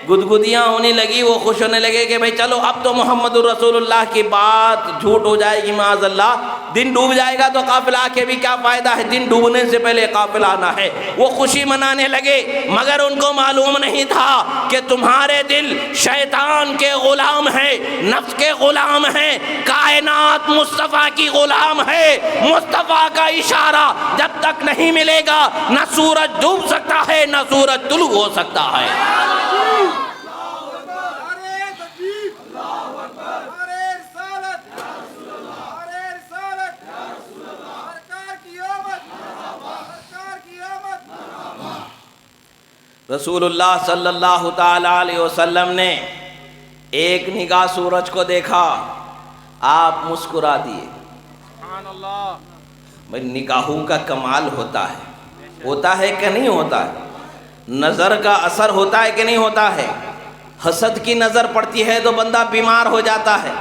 گدگدیاں ہونے لگی، وہ خوش ہونے لگے کہ بھئی چلو اب تو محمد الرسول اللہ کی بات جھوٹ ہو جائے گی، معاذ اللہ، دن ڈوب جائے گا تو قافلہ آ کے بھی کیا فائدہ ہے، دن ڈوبنے سے پہلے قافلہ آنا ہے۔ وہ خوشی منانے لگے، مگر ان کو معلوم نہیں تھا کہ تمہارے دل شیطان کے غلام ہیں، نفس کے غلام ہیں، کائنات مصطفیٰ کی غلام ہے۔ مصطفیٰ کا اشارہ جب تک نہیں ملے گا نہ سورج ڈوب سکتا ہے نہ سورج طلوع ہو سکتا ہے۔ رسول اللہ صلی اللہ تعالیٰ علیہ وسلم نے ایک نگاہ سورج کو دیکھا، آپ مسکرا دیے۔ بھئی نگاہوں کا کمال ہوتا ہے کہ نہیں ہوتا ہے، نظر کا اثر ہوتا ہے کہ نہیں ہوتا ہے۔ حسد کی نظر پڑتی ہے تو بندہ بیمار ہو جاتا ہے،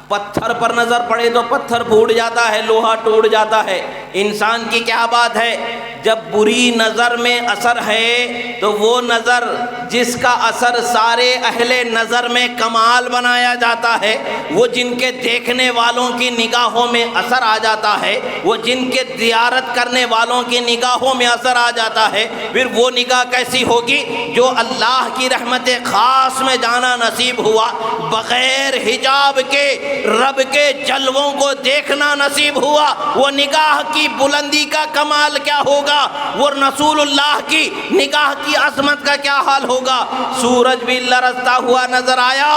پتھر پر نظر پڑے تو پتھر پھوٹ جاتا ہے، لوہا ٹوٹ جاتا ہے۔ انسان کی کیا بات ہے، جب بری نظر میں اثر ہے تو وہ نظر جس کا اثر سارے اہل نظر میں کمال بنایا جاتا ہے، وہ جن کے دیکھنے والوں کی نگاہوں میں اثر آ جاتا ہے، وہ جن کے زیارت کرنے والوں کی نگاہوں میں اثر آ جاتا ہے، پھر وہ نگاہ کیسی ہوگی جو اللہ کی رحمت خاص میں جانا نصیب ہوا، بغیر حجاب کے رب کے جلووں کو دیکھنا نصیب ہوا، وہ نگاہ کی بلندی کا کمال کیا ہوگا ہوگا وہ رسول اللہ کی نگاہ کی عظمت کا کیا حال ہوگا۔ سورج بھی لرزتا ہوا نظر آیا،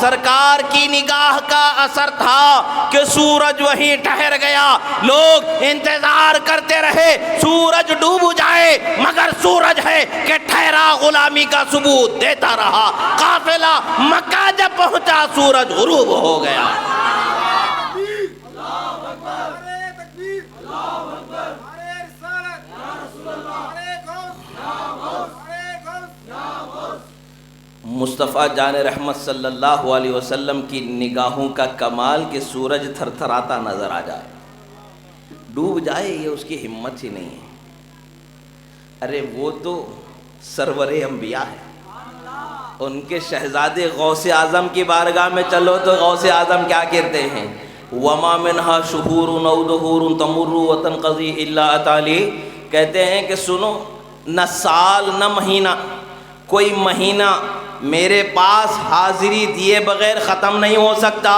سرکار کی نگاہ کا اثر تھا کہ سورج وہیں ٹھہر گیا۔ لوگ انتظار کرتے رہے سورج ڈوب جائے، مگر سورج ہے کہ ٹھہرا غلامی کا ثبوت دیتا رہا۔ قافلہ مکہ جب پہنچا سورج غروب ہو گیا۔ مصطفیٰ جان رحمت صلی اللہ علیہ وسلم کی نگاہوں کا کمال کہ سورج تھر تھراتا نظر آ جائے، ڈوب جائے، یہ اس کی ہمت ہی نہیں ہے۔ ارے وہ تو سرور انبیاء ہے، ان کے شہزادے غوث اعظم کی بارگاہ میں چلو تو غوث اعظم کیا کہتے ہیں؟ وَمَا مِنْهَا شُهُورٌ أَوْ دُهُورٌ تَمُرُّ وَتَنْقَضِي إِلَّا أَتَى کہتے ہیں کہ سنو، نہ سال نہ مہینہ، کوئی مہینہ میرے پاس حاضری دیے بغیر ختم نہیں ہو سکتا،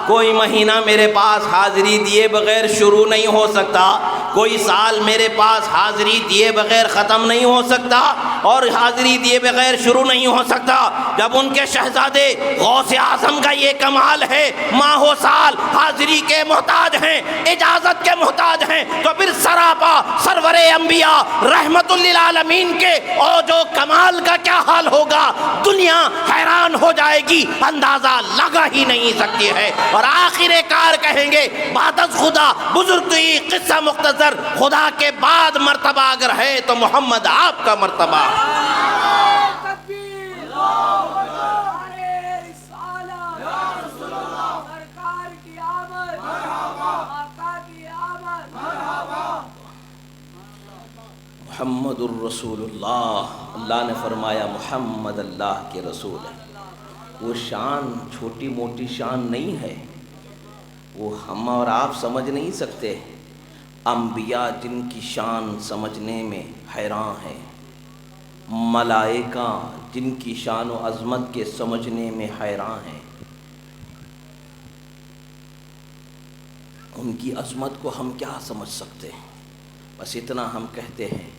کوئی مہینہ میرے پاس حاضری دیے بغیر شروع نہیں ہو سکتا، کوئی سال میرے پاس حاضری دیے بغیر ختم نہیں ہو سکتا، اور حاضری دیے بغیر شروع نہیں ہو سکتا۔ جب ان کے شہزادے غوث اعظم کا یہ کمال ہے، ماہ و سال حاضری کے محتاج ہیں، اجازت کے محتاج ہیں، تو پھر سراپا سرور انبیاء رحمت للعالمین کے اوج و کمال کا کیا حال ہوگا؟ دنیا حیران ہو جائے گی، اندازہ لگا ہی نہیں سکتی ہے۔ اور آخر کار کہیں گے بعد از خدا، بزرگی قصہ مختصر، خدا کے بعد مرتبہ اگر ہے تو محمد آپ کا مرتبہ۔ محمد الرسول اللہ، اللہ نے فرمایا محمد اللہ کے رسول ہے۔ وہ شان چھوٹی موٹی شان نہیں ہے، وہ ہم اور آپ سمجھ نہیں سکتے۔ انبیاء جن کی شان سمجھنے میں حیران ہیں، ملائکہ جن کی شان و عظمت کے سمجھنے میں حیران ہیں، ان کی عظمت کو ہم کیا سمجھ سکتے ہیں؟ بس اتنا ہم کہتے ہیں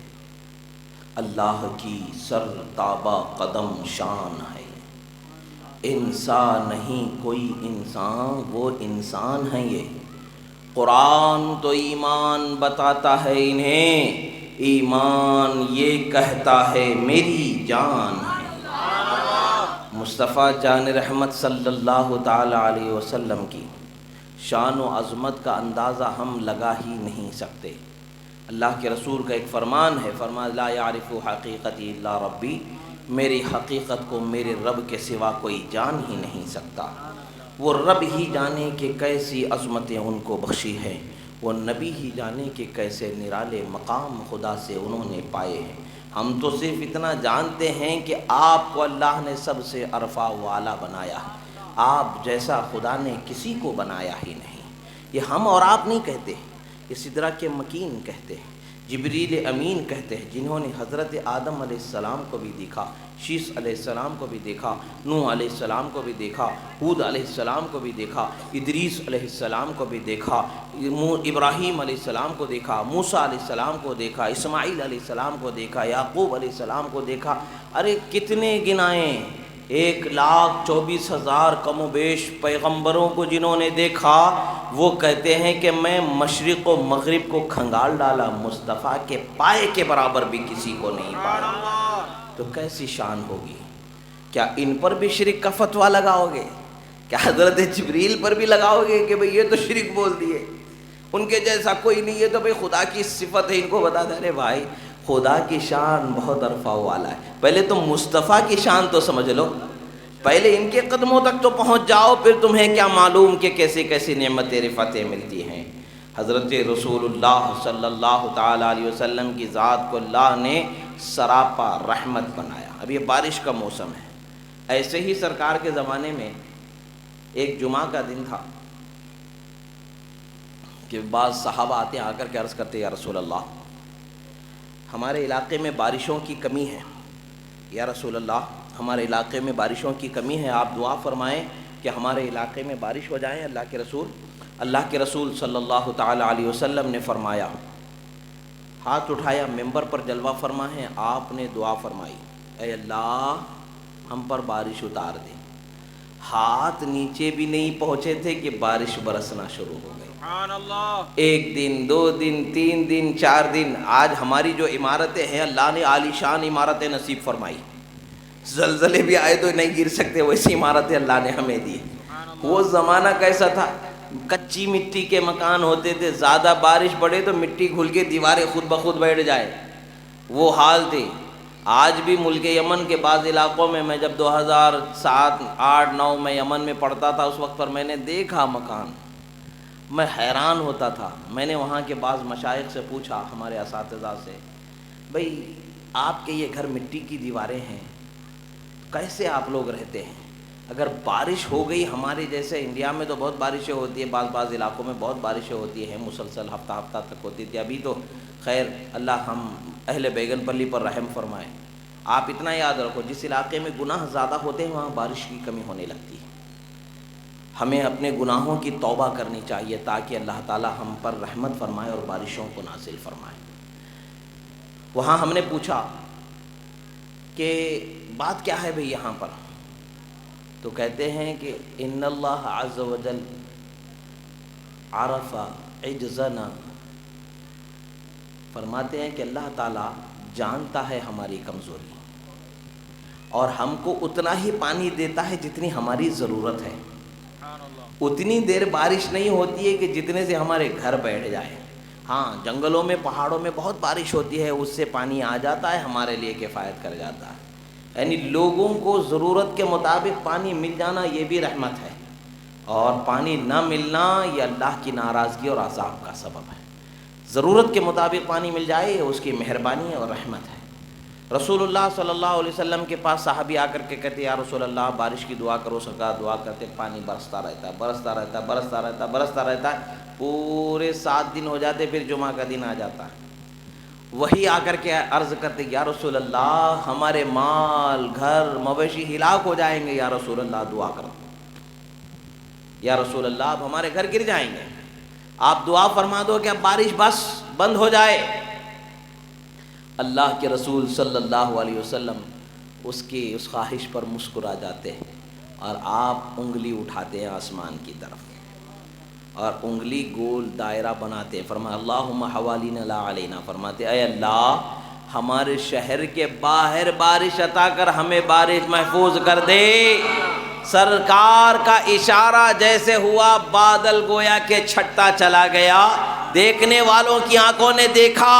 اللہ کی سر تابہ قدم شان ہے، انسان نہیں کوئی انسان، وہ انسان ہے یہ۔ قرآن تو ایمان بتاتا ہے انہیں، ایمان یہ کہتا ہے میری جان ہے۔ مصطفیٰ جان رحمت صلی اللہ تعالی علیہ وسلم کی شان و عظمت کا اندازہ ہم لگا ہی نہیں سکتے۔ اللہ کے رسول کا ایک فرمان ہے، فرمان لا یعرف حقیقتی الا ربی، میری حقیقت کو میرے رب کے سوا کوئی جان ہی نہیں سکتا۔ وہ رب ہی جانے کہ کیسی عظمتیں ان کو بخشی ہیں، وہ نبی ہی جانے کہ کیسے نرالے مقام خدا سے انہوں نے پائے ہیں۔ ہم تو صرف اتنا جانتے ہیں کہ آپ کو اللہ نے سب سے عرفہ و اعلیٰ بنایا، آپ جیسا خدا نے کسی کو بنایا ہی نہیں۔ یہ ہم اور آپ نہیں کہتے، یہ سدرہ کے مکین کہتے ہیں، جبریل امین کہتے ہیں، جنہوں نے حضرت آدم علیہ السلام کو بھی دیکھا، شیس علیہ السلام کو بھی دیکھا، نوح علیہ السلام کو بھی دیکھا، ہود علیہ السلام کو بھی دیکھا، ادریس علیہ السلام کو بھی دیکھا، ابراہیم علیہ السلام کو دیکھا، موسیٰ علیہ السلام کو دیکھا، اسماعیل علیہ السلام کو دیکھا، یعقوب علیہ السلام کو دیکھا۔ ارے کتنے گنائیں، 1,24,000 کم و بیش پیغمبروں کو جنہوں نے دیکھا، وہ کہتے ہیں کہ میں مشرق و مغرب کو کھنگال ڈالا، مصطفیٰ کے پائے کے برابر بھی کسی کو نہیں پایا۔ تو کیسی شان ہوگی؟ کیا ان پر بھی شرک کا فتویٰ لگاؤ گے؟ کیا حضرت جبریل پر بھی لگاؤ گے کہ بھئی یہ تو شرک بول دیے، ان کے جیسا کوئی نہیں، یہ تو بھئی خدا کی صفت ہے، ان کو بتا دے رہے بھائی خدا کی شان بہت عرفہ والا ہے۔ پہلے تو مصطفیٰ کی شان تو سمجھ لو، پہلے ان کے قدموں تک تو پہنچ جاؤ، پھر تمہیں کیا معلوم کہ کیسی کیسی نعمتیں رفعتیں ملتی ہیں۔ حضرت رسول اللہ صلی اللہ تعالی علیہ وسلم کی ذات کو اللہ نے سراپا رحمت بنایا۔ اب یہ بارش کا موسم ہے، ایسے ہی سرکار کے زمانے میں ایک جمعہ کا دن تھا کہ بعض صحابہ آتے آ کر کے عرض کرتے یا رسول اللہ ہمارے علاقے میں بارشوں کی کمی ہے، یا رسول اللہ ہمارے علاقے میں بارشوں کی کمی ہے، آپ دعا فرمائیں کہ ہمارے علاقے میں بارش ہو جائیں۔ اللہ کے رسول صلی اللہ تعالی علیہ وسلم نے فرمایا ہاتھ اٹھایا، ممبر پر جلوہ فرما ہے، آپ نے دعا فرمائی، اے اللہ ہم پر بارش اتار دے۔ ہاتھ نیچے بھی نہیں پہنچے تھے کہ بارش برسنا شروع ہو گئی۔ سبحان اللہ۔ 1 دن 2 دن 3 دن 4 دن، آج ہماری جو عمارتیں ہیں اللہ نے عالی شان عمارتیں نصیب فرمائی، زلزلے بھی آئے تو نہیں گر سکتے، ویسی عمارتیں اللہ نے ہمیں دی۔ وہ زمانہ کیسا تھا، کچی مٹی کے مکان ہوتے تھے، زیادہ بارش پڑے تو مٹی گھل کے دیواریں خود بخود بیٹھ جائے، وہ حال تھے۔ آج بھی ملک یمن کے بعض علاقوں میں، میں جب 2007 8 9 میں یمن میں پڑھتا تھا، اس وقت پر میں نے دیکھا مکان، میں حیران ہوتا تھا۔ میں نے وہاں کے بعض مشائخ سے پوچھا، ہمارے اساتذہ سے، بھئی آپ کے یہ گھر مٹی کی دیواریں ہیں، کیسے آپ لوگ رہتے ہیں؟ اگر بارش ہو گئی، ہمارے جیسے انڈیا میں تو بہت بارشیں ہوتی ہیں، بعض علاقوں میں بہت بارشیں ہوتی ہیں، مسلسل ہفتہ ہفتہ تک ہوتی تھی، ابھی تو خیر اللہ ہم اہل بیگن پلی پر رحم فرمائے۔ آپ اتنا یاد رکھو، جس علاقے میں گناہ زیادہ ہوتے ہیں وہاں بارش کی کمی ہونے لگتی ہے۔ ہمیں اپنے گناہوں کی توبہ کرنی چاہیے تاکہ اللہ تعالی ہم پر رحمت فرمائے اور بارشوں کو نازل فرمائے۔ وہاں ہم نے پوچھا کہ بات کیا ہے بھئی یہاں پر، تو کہتے ہیں کہ ان اللہ عز و جل عرف عجزنا، فرماتے ہیں کہ اللہ تعالیٰ جانتا ہے ہماری کمزوری اور ہم کو اتنا ہی پانی دیتا ہے جتنی ہماری ضرورت ہے۔ اتنی دیر بارش نہیں ہوتی ہے کہ جتنے سے ہمارے گھر بیٹھ جائے۔ ہاں جنگلوں میں پہاڑوں میں بہت بارش ہوتی ہے، اس سے پانی آ جاتا ہے، ہمارے لیے کفایت کر جاتا ہے۔ یعنی لوگوں کو ضرورت کے مطابق پانی مل جانا یہ بھی رحمت ہے، اور پانی نہ ملنا یہ اللہ کی ناراضگی اور عذاب کا سبب ہے۔ ضرورت کے مطابق پانی مل جائے یہ اس کی مہربانی اور رحمت ہے۔ رسول اللہ صلی اللہ علیہ وسلم کے پاس صحابی آ کر کے کہتے یا رسول اللہ بارش کی دعا کرو، سرکار دعا کرتے، پانی برستا رہتا ہے، برستا رہتا ہے، برستا رہتا ہے، برستا رہتا ہے، پورے 7 دن ہو جاتے، پھر جمعہ کا دن آ جاتا ہے۔ وہی آ کر کے عرض کرتے یا رسول اللہ ہمارے مال گھر مویشی ہلاک ہو جائیں گے، یا رسول اللہ دعا کرو، یا رسول اللہ اب ہمارے گھر گر جائیں گے، آپ دعا فرما دو کہ اب بارش بس بند ہو جائے۔ اللہ کے رسول صلی اللہ علیہ وسلم اس کی اس خواہش پر مسکرا جاتے ہیں اور آپ انگلی اٹھاتے ہیں آسمان کی طرف اور انگلی گول دائرہ بناتے ہیں، فرمایا اللہم حوالینا لا علینا، فرماتے اے اللہ ہمارے شہر کے باہر بارش عطا کر، ہمیں بارش محفوظ کر دے۔ سرکار کا اشارہ جیسے ہوا، بادل گویا کہ چھٹتا چلا گیا، دیکھنے والوں کی آنکھوں نے دیکھا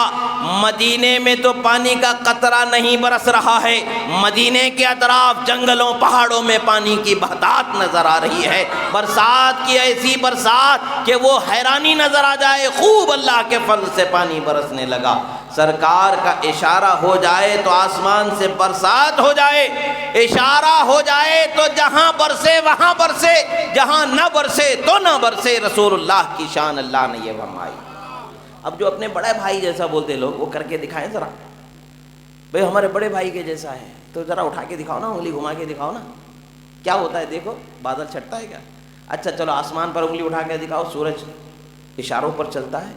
مدینے میں تو پانی کا قطرہ نہیں برس رہا ہے، مدینے کے اطراف جنگلوں پہاڑوں میں پانی کی بہتات نظر آ رہی ہے، برسات کی ایسی برسات کہ وہ حیرانی نظر آ جائے، خوب اللہ کے فضل سے پانی برسنے لگا۔ سرکار کا اشارہ ہو جائے تو آسمان سے برسات ہو جائے، اشارہ ہو جائے تو جہاں برسے وہاں برسے، جہاں نہ برسے تو نہ برسے۔ رسول اللہ کی شان اللہ نے یہ فرمائی۔ اب جو اپنے بڑے بھائی جیسا بولتے لوگ، وہ کر کے دکھائیں ذرا، بھئی ہمارے بڑے بھائی کے جیسا ہے، تو ذرا اٹھا کے دکھاؤ نا، انگلی گھما کے دکھاؤ نا، کیا ہوتا ہے دیکھو، بادل چھٹتا ہے کیا؟ اچھا چلو آسمان پر انگلی اٹھا کے دکھاؤ، سورج اشاروں پر چلتا ہے،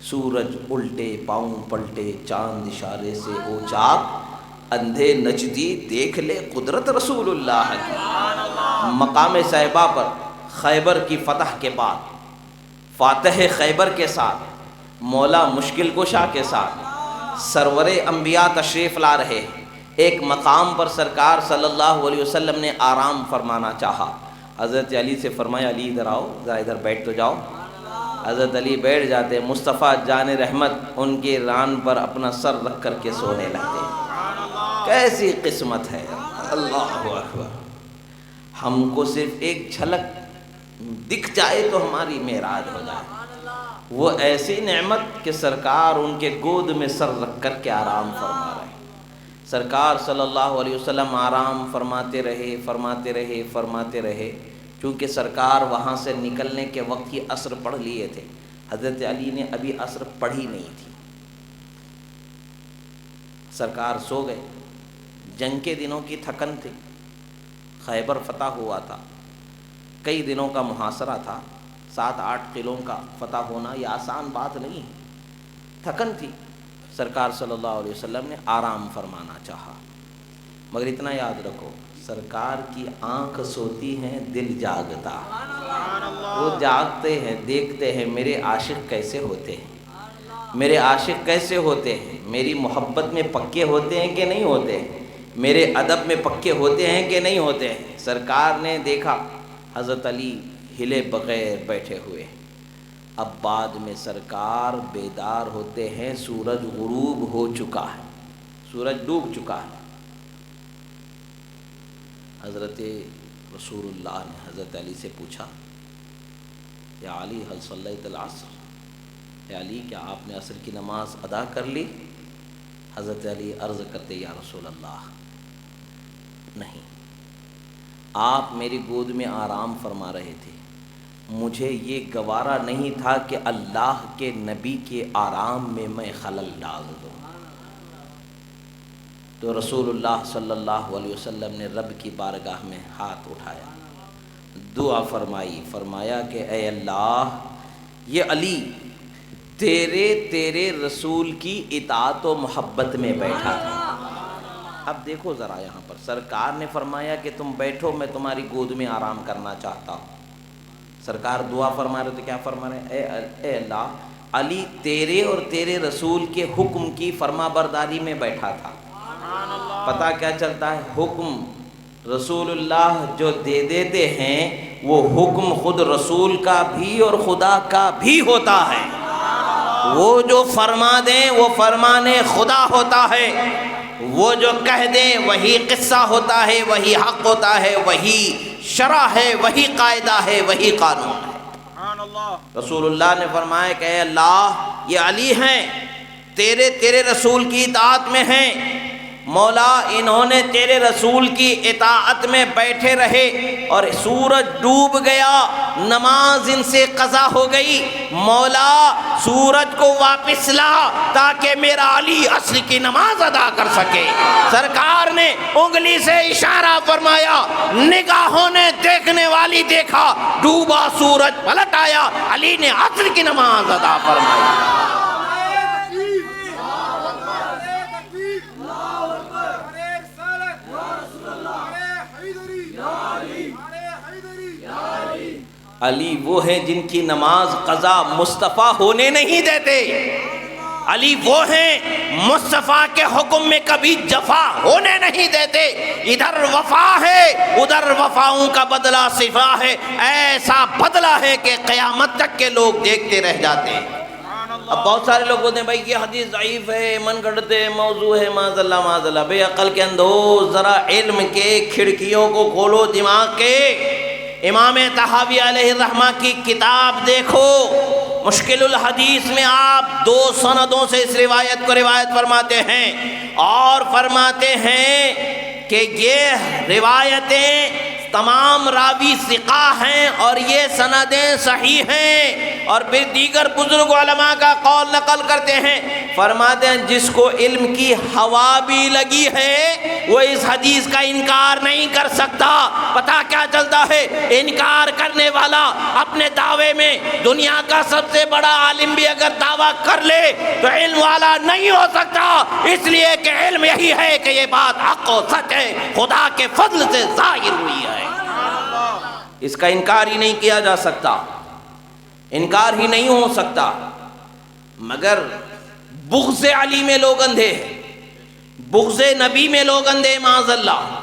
سورج الٹے پاؤں پلٹے، چاند اشارے سے ہو چاک، اندھے نچدی دیکھ لے قدرت رسول اللہ کی۔ مقام صحبہ پر خیبر کی فتح کے بعد فاتح خیبر کے ساتھ، مولا مشکل کشا کے ساتھ سرور انبیاء تشریف لا رہے، ایک مقام پر سرکار صلی اللہ علیہ وسلم نے آرام فرمانا چاہا۔ حضرت علی سے فرمایا علی ادھر آؤ، ذرا ادھر بیٹھ تو جاؤ۔ حضرت علی بیٹھ جاتے، مصطفیٰ جان رحمت ان کے ران پر اپنا سر رکھ کر کے سونے لگتے۔ کیسی قسمت ہے، اللہ اکبر! ہم کو صرف ایک جھلک دکھ جائے تو ہماری معراج ہو جائے۔ وہ ایسی نعمت کہ سرکار ان کے گود میں سر رکھ کر کے آرام فرما رہے۔ سرکار صلی اللہ علیہ وسلم آرام فرماتے رہے، فرماتے رہے، فرماتے رہے، چونکہ سرکار وہاں سے نکلنے کے وقت ہی عصر پڑھ لیے تھے، حضرت علی نے ابھی عصر پڑھی نہیں تھی۔ سرکار سو گئے، جنگ کے دنوں کی تھکن تھی، خیبر فتح ہوا تھا، کئی دنوں کا محاصرہ تھا، 7-8 قلعوں کا فتح ہونا یہ آسان بات نہیں ہے۔ تھکن تھی، سرکار صلی اللہ علیہ وسلم نے آرام فرمانا چاہا، مگر اتنا یاد رکھو سرکار کی آنکھ سوتی ہیں، دل جاگتا، وہ جاگتے ہیں، دیکھتے ہیں میرے عاشق کیسے ہوتے ہیں، میرے عاشق کیسے ہوتے ہیں، میری محبت میں پکے ہوتے ہیں کہ نہیں ہوتے ہیں، میرے ادب میں پکے ہوتے ہیں کہ نہیں ہوتے ہیں۔ سرکار نے دیکھا حضرت علی ہلے بغیر بیٹھے ہوئے، اب بعد میں سرکار بیدار ہوتے ہیں، سورج غروب ہو چکا ہے، سورج ڈوب چکا ہے۔ حضرت رسول اللہ نے حضرت علی سے پوچھا، یا علی حل صلیت العصر، اے علی کیا آپ نے عصر کی نماز ادا کر لی؟ حضرت علی عرض کرتے، یا رسول اللہ نہیں، آپ میری گود میں آرام فرما رہے تھے، مجھے یہ گوارا نہیں تھا کہ اللہ کے نبی کے آرام میں میں خلل ڈال دوں۔ تو رسول اللہ صلی اللہ علیہ وسلم نے رب کی بارگاہ میں ہاتھ اٹھایا، دعا فرمائی، فرمایا کہ اے اللہ یہ علی تیرے رسول کی اطاعت و محبت میں بیٹھا تھا۔ اب دیکھو ذرا یہاں پر سرکار نے فرمایا کہ تم بیٹھو، میں تمہاری گود میں آرام کرنا چاہتا ہوں۔ سرکار دعا فرما رہے تو کیا فرما رہے ہیں، اے اللہ علی تیرے اور تیرے رسول کے حکم کی فرما برداری میں بیٹھا تھا۔ پتہ کیا چلتا ہے، حکم رسول اللہ جو دے دیتے ہیں وہ حکم خود رسول کا بھی اور خدا کا بھی ہوتا ہے، وہ جو فرما دیں وہ فرمان خدا ہوتا ہے، وہ جو کہہ دیں وہی قصہ ہوتا ہے، وہی حق ہوتا ہے، وہی شرع ہے، وہی قاعدہ ہے، وہی قانون ہے۔ رسول اللہ نے فرمایا کہ اے اللہ یہ علی ہیں، تیرے رسول کی اطاعت میں ہیں، مولا انہوں نے تیرے رسول کی اطاعت میں بیٹھے رہے اور سورج ڈوب گیا، نماز ان سے قضا ہو گئی، مولا سورج کو واپس لا تاکہ میرا علی عصر کی نماز ادا کر سکے۔ سرکار نے انگلی سے اشارہ فرمایا، نگاہوں نے دیکھنے والی دیکھا، ڈوبا سورج پلٹ آیا، علی نے عصر کی نماز ادا فرمائی۔ علی وہ ہیں جن کی نماز قضا مصطفیٰ ہونے نہیں دیتے، علی وہ ہیں مصطفیٰ کے حکم میں کبھی جفا ہونے نہیں دیتے، ادھر وفا ہے ادھر وفاؤں کا بدلہ صفا ہے، ایسا بدلہ ہے کہ قیامت تک کے لوگ دیکھتے رہ جاتے ہیں۔ اب بہت سارے لوگ بولتے ہیں بھائی یہ حدیث ضعیف ہے، من گھڑتے موضوع ہے، معاذ اللہ، بے عقل کے اندھو، ذرا علم کے کھڑکیوں کو کھولو، دماغ کے۔ امام طحاوی علیہ الرحمہ کی کتاب دیکھو، مشکل الحدیث میں آپ 2 سندوں سے اس روایت کو روایت فرماتے ہیں اور فرماتے ہیں کہ یہ روایتیں تمام راوی ثقہ ہیں اور یہ سندیں صحیح ہیں، اور پھر دیگر بزرگ علماء کا قول نقل کرتے ہیں، فرماتے ہیں جس کو علم کی ہوا بھی لگی ہے وہ اس حدیث کا انکار نہیں کر سکتا۔ پتہ کیا چلتا ہے، انکار کرنے والا اپنے دعوے میں دنیا کا سب سے بڑا عالم بھی اگر دعویٰ کر لے تو علم والا نہیں ہو سکتا، اس لیے کہ علم یہی ہے کہ یہ بات حق و سچ ہے، خدا کے فضل سے ظاہر ہوئی ہے، اس کا انکار ہی نہیں کیا جا سکتا، انکار ہی نہیں ہو سکتا۔ مگر بغض علی میں لوگ اندھے ہیں، بغض نبی میں لوگ اندھے معاذ اللہ،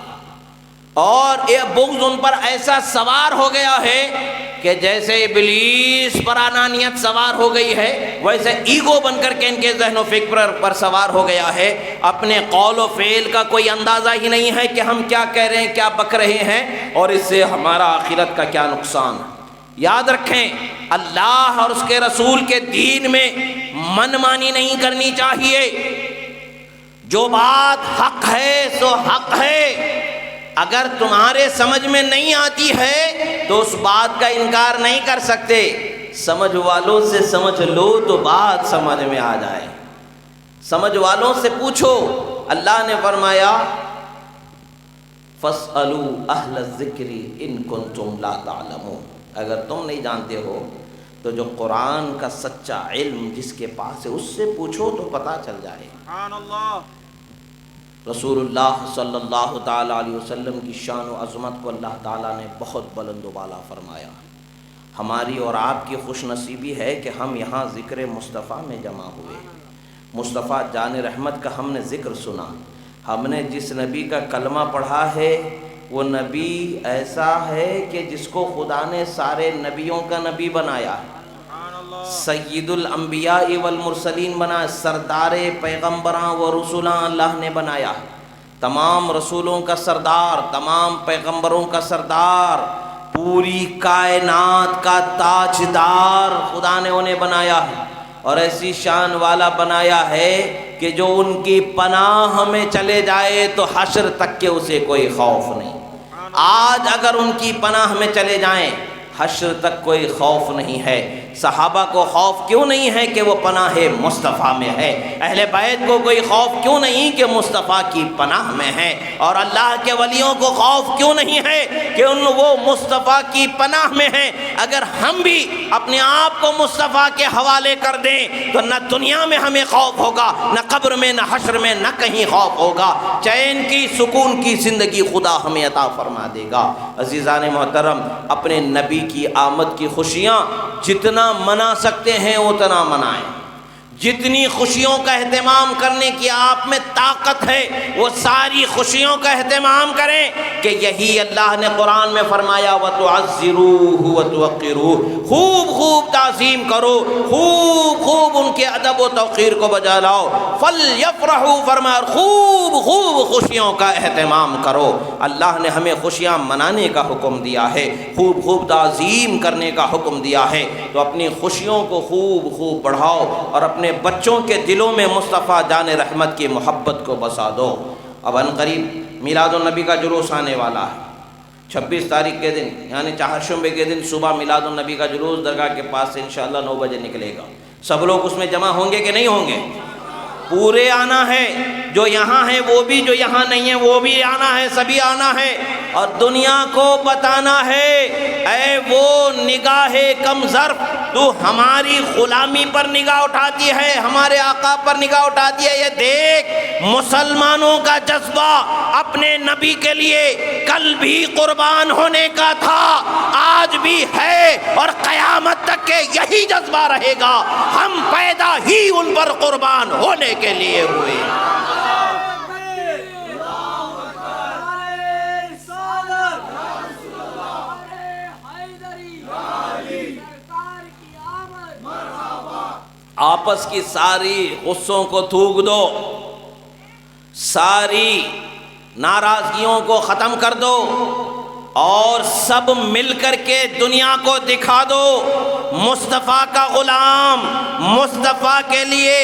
اور یہ بغض ان پر ایسا سوار ہو گیا ہے کہ جیسے ابلیس پر انانیت سوار ہو گئی ہے ویسے ایگو بن کر کے ان کے ذہن و فکر پر سوار ہو گیا ہے، اپنے قول و فعل کا کوئی اندازہ ہی نہیں ہے کہ ہم کیا کہہ رہے ہیں، کیا بک رہے ہیں، اور اس سے ہمارا آخرت کا کیا نقصان ہے۔ یاد رکھیں اللہ اور اس کے رسول کے دین میں من مانی نہیں کرنی چاہیے، جو بات حق ہے سو حق ہے، اگر تمہارے سمجھ میں نہیں آتی ہے تو اس بات کا انکار نہیں کر سکتے، سمجھ والوں سے سمجھ لو تو بات سمجھ میں آ جائے، سمجھ والوں سے پوچھو۔ اللہ نے فرمایا فَاسْأَلُوا أَهْلَ الذِّكْرِ إِن كُنتُمْ لَا تَعْلَمُونَ، اگر تم نہیں جانتے ہو تو جو قرآن کا سچا علم جس کے پاس ہے اس سے پوچھو تو پتہ چل جائے۔ سبحان اللہ۔ رسول اللہ صلی اللہ تعالیٰ علیہ وسلم کی شان و عظمت کو اللہ تعالیٰ نے بہت بلند و بالا فرمایا۔ ہماری اور آپ کی خوش نصیبی ہے کہ ہم یہاں ذکر مصطفیٰ میں جمع ہوئے۔ مصطفیٰ جان رحمت کا ہم نے ذکر سنا، ہم نے جس نبی کا کلمہ پڑھا ہے وہ نبی ایسا ہے کہ جس کو خدا نے سارے نبیوں کا نبی بنایا ہے، سید الانبیاء والمرسلین بنا، سردار پیغمبراں و رسولاں اللہ نے بنایا، تمام رسولوں کا سردار، تمام پیغمبروں کا سردار، پوری کائنات کا تاجدار خدا نے انہیں بنایا ہے، اور ایسی شان والا بنایا ہے کہ جو ان کی پناہ میں چلے جائے تو حشر تک کے اسے کوئی خوف نہیں۔ آج اگر ان کی پناہ میں چلے جائیں حشر تک کوئی خوف نہیں ہے۔ صحابہ کو خوف کیوں نہیں ہے کہ وہ پناہ مصطفیٰ میں ہے؟ اہل بیت کو کوئی خوف کیوں نہیں کہ مصطفیٰ کی پناہ میں ہے؟ اور اللہ کے ولیوں کو خوف کیوں نہیں ہے کہ وہ مصطفیٰ کی پناہ میں ہیں؟ اگر ہم بھی اپنے آپ کو مصطفیٰ کے حوالے کر دیں تو نہ دنیا میں ہمیں خوف ہوگا، نہ قبر میں، نہ حشر میں، نہ کہیں خوف ہوگا۔ چین کی، سکون کی زندگی خدا ہمیں عطا فرما دے گا۔ عزیزان محترم، اپنے نبی کی آمد کی خوشیاں جتنا منا سکتے ہیں اتنا منائیں، جتنی خوشیوں کا اہتمام کرنے کی آپ میں طاقت ہے وہ ساری خوشیوں کا اہتمام کریں، کہ یہی اللہ نے قرآن میں فرمایا وَتُعَزِّرُوهُ وَتُوَقِّرُوهُ، خوب خوب تعظیم کرو، خوب خوب ان کے ادب و توقیر کو بجا لاؤ۔ فَلْيَفْرَحُوا، فرمایا خوب خوب خوشیوں کا اہتمام کرو۔ اللہ نے ہمیں خوشیاں منانے کا حکم دیا ہے، خوب خوب تعظیم کرنے کا حکم دیا ہے، تو اپنی خوشیوں کو خوب خوب بڑھاؤ اور اپنے بچوں کے دلوں میں مصطفیٰ جان رحمت کی محبت کو بسا دو۔ اب عنقریب میلاد النبی کا جلوس آنے والا ہے، 26 تاریخ کے دن یعنی چہارشنبے کے دن صبح میلاد النبی کا جلوس درگاہ کے پاس سے انشاءاللہ 9 بجے نکلے گا۔ سب لوگ اس میں جمع ہوں گے کہ نہیں ہوں گے؟ پورے آنا ہے، جو یہاں ہیں وہ بھی، جو یہاں نہیں ہیں وہ بھی آنا ہے، سبھی آنا ہے، اور دنیا کو بتانا ہے اے وہ نگاہ کم ظرف، تو ہماری غلامی پر نگاہ اٹھاتی ہے، ہمارے آقا پر نگاہ اٹھاتی ہے، یہ دیکھ مسلمانوں کا جذبہ اپنے نبی کے لیے کل بھی قربان ہونے کا تھا، آج بھی ہے، اور قیامت تک کے یہی جذبہ رہے گا۔ ہم پیدا ہی ان پر قربان ہونے کے لیے ہوئے۔ آپس کی ساری غصوں کو تھوک دو، ساری ناراضگیوں کو ختم کر دو، اور سب مل کر کے دنیا کو دکھا دو مصطفیٰ کا غلام مصطفیٰ کے لیے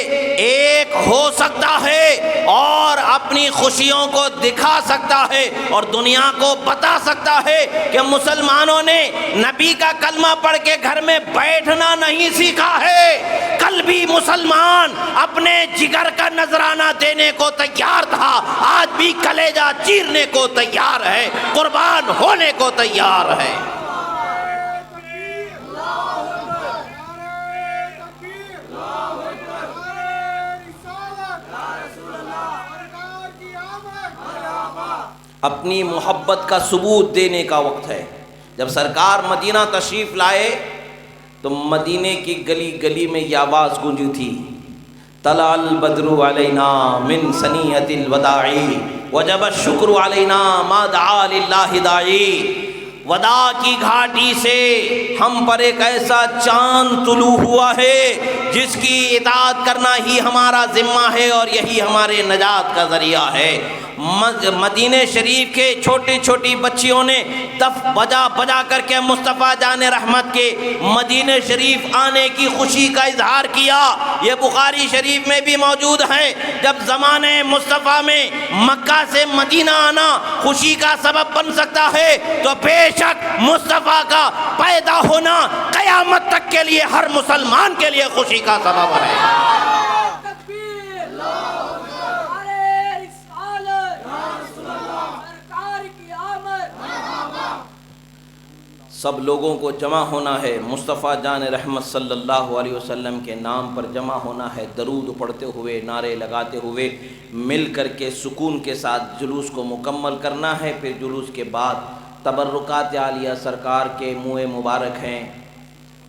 ایک ہو سکتا ہے اور اپنی خوشیوں کو دکھا سکتا ہے اور دنیا کو بتا سکتا ہے کہ مسلمانوں نے نبی کا کلمہ پڑھ کے گھر میں بیٹھنا نہیں سیکھا ہے، کل بھی مسلمان اپنے جگر کا نذرانہ دینے کو تیار تھا، آج بھی کلیجہ چیرنے کو تیار ہے، قربان ہونے کو تیار ہے۔ اپنی محبت کا ثبوت دینے کا وقت ہے۔ جب سرکار مدینہ تشریف لائے تو مدینے کی گلی گلی میں یہ آواز گونجی تھی، طلع البدر علینا من ثنیۃ الوداع وجب الشکر علینا ما دعا للہ داعی۔ وداع کی گھاٹی سے ہم پر ایک ایسا چاند طلوع ہوا ہے جس کی اطاعت کرنا ہی ہمارا ذمہ ہے اور یہی ہمارے نجات کا ذریعہ ہے۔ مدینہ شریف کے چھوٹی چھوٹی بچیوں نے دف بجا بجا کر کے مصطفیٰ جان رحمت کے مدینہ شریف آنے کی خوشی کا اظہار کیا۔ یہ بخاری شریف میں بھی موجود ہے، جب زمانے مصطفیٰ میں مکہ سے مدینہ آنا خوشی کا سبب بن سکتا ہے تو بے شک مصطفیٰ کا پیدا ہونا قیامت تک کے لیے ہر مسلمان کے لیے خوشی کا سبب ہے۔ سب لوگوں کو جمع ہونا ہے، مصطفیٰ جان رحمت صلی اللہ علیہ وسلم کے نام پر جمع ہونا ہے، درود پڑھتے ہوئے، نعرے لگاتے ہوئے، مل کر کے سکون کے ساتھ جلوس کو مکمل کرنا ہے۔ پھر جلوس کے بعد تبرکات عالیہ سرکار کے منہ مبارک ہیں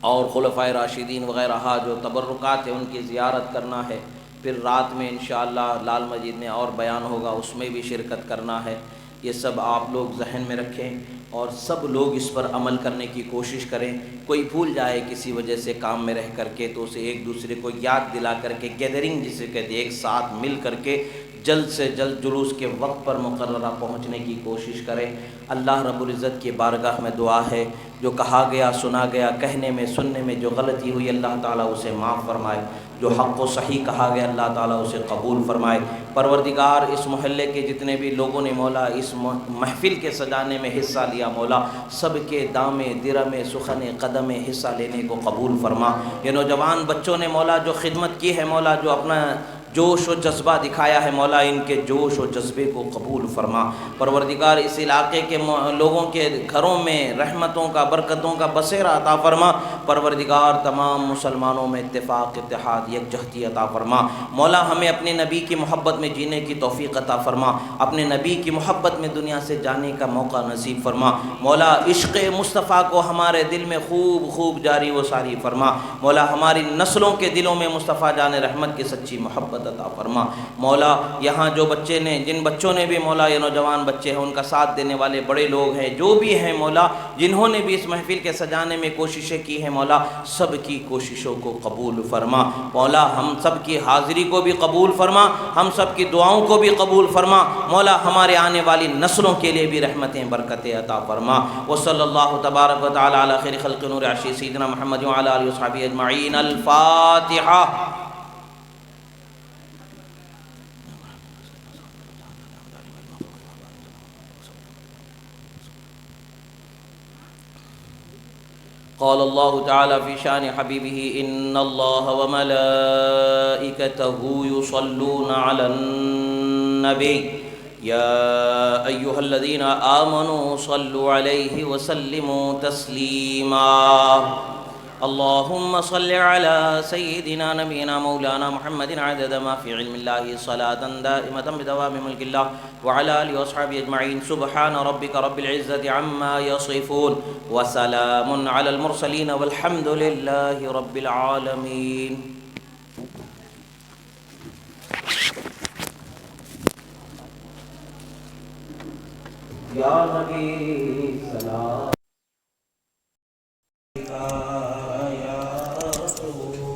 اور خلفائے راشدین وغیرہ جو تبرکات ہیں ان کی زیارت کرنا ہے۔ پھر رات میں انشاءاللہ لال مسجد میں اور بیان ہوگا، اس میں بھی شرکت کرنا ہے۔ یہ سب آپ لوگ ذہن میں رکھیں اور سب لوگ اس پر عمل کرنے کی کوشش کریں۔ کوئی بھول جائے کسی وجہ سے کام میں رہ کر کے تو اسے ایک دوسرے کو یاد دلا کر کے گیدرنگ جسے کہتے ہیں، ایک ساتھ مل کر کے جلد سے جلد جلوس کے وقت پر مقررہ پہنچنے کی کوشش کریں۔ اللہ رب العزت کی بارگاہ میں دعا ہے، جو کہا گیا سنا گیا، کہنے میں سننے میں جو غلطی ہوئی اللہ تعالیٰ اسے معاف فرمائے، جو حق و صحیح کہا گیا اللہ تعالیٰ اسے قبول فرمائے۔ پروردگار اس محلے کے جتنے بھی لوگوں نے مولا اس محفل کے سجانے میں حصہ لیا، مولا سب کے دامے درمے سخن قدم حصہ لینے کو قبول فرما۔ یہ نوجوان بچوں نے مولا جو خدمت کی ہے، مولا جو اپنا جوش و جذبہ دکھایا ہے، مولا ان کے جوش و جذبے کو قبول فرما۔ پروردگار اس علاقے کے لوگوں کے گھروں میں رحمتوں کا برکتوں کا بسیرا عطا فرما۔ پروردگار تمام مسلمانوں میں اتفاق اتحاد یکجہتی عطا فرما۔ مولا ہمیں اپنے نبی کی محبت میں جینے کی توفیق عطا فرما، اپنے نبی کی محبت میں دنیا سے جانے کا موقع نصیب فرما۔ مولا عشق مصطفیٰ کو ہمارے دل میں خوب خوب جاری و ساری فرما۔ مولا ہماری نسلوں کے دلوں میں مصطفیٰ جان رحمت کی سچی محبت عطا فرما۔ مولا یہاں جو بچے نے، جن بچوں نے بھی مولا یہ نوجوان بچے ہیں، ان کا ساتھ دینے والے بڑے لوگ ہیں، جو بھی ہیں مولا جنہوں نے بھی اس محفل کے سجانے میں کوششیں کی ہیں، مولا سب کی کوششوں کو قبول فرما۔ مولا ہم سب کی حاضری کو بھی قبول فرما، ہم سب کی دعاؤں کو بھی قبول فرما۔ مولا ہمارے آنے والی نسلوں کے لیے بھی رحمتیں برکتیں عطا فرما۔ وصلی اللہ تبارک و تعالی علی خیر خلق نور عرشی سیدنا محمد وعلی آلہ وصحبہ اجمعین۔ الفاتحہ۔ قال الله تعالى في شان حبيبه إن الله وملائكته يصلون على النبي يا أيها الذين آمنوا صلوا عليه وسلموا تسليما اللهم صل على سيدنا نبينا مولانا محمد عدد ما في علم الله صلاة دائمة بدوام ملك الله وعلى آله وأصحابه أجمعين سبحان ربك رب العزة عما يصفون وسلام على المرسلين والحمد لله رب العالمين۔ یا نبی سلام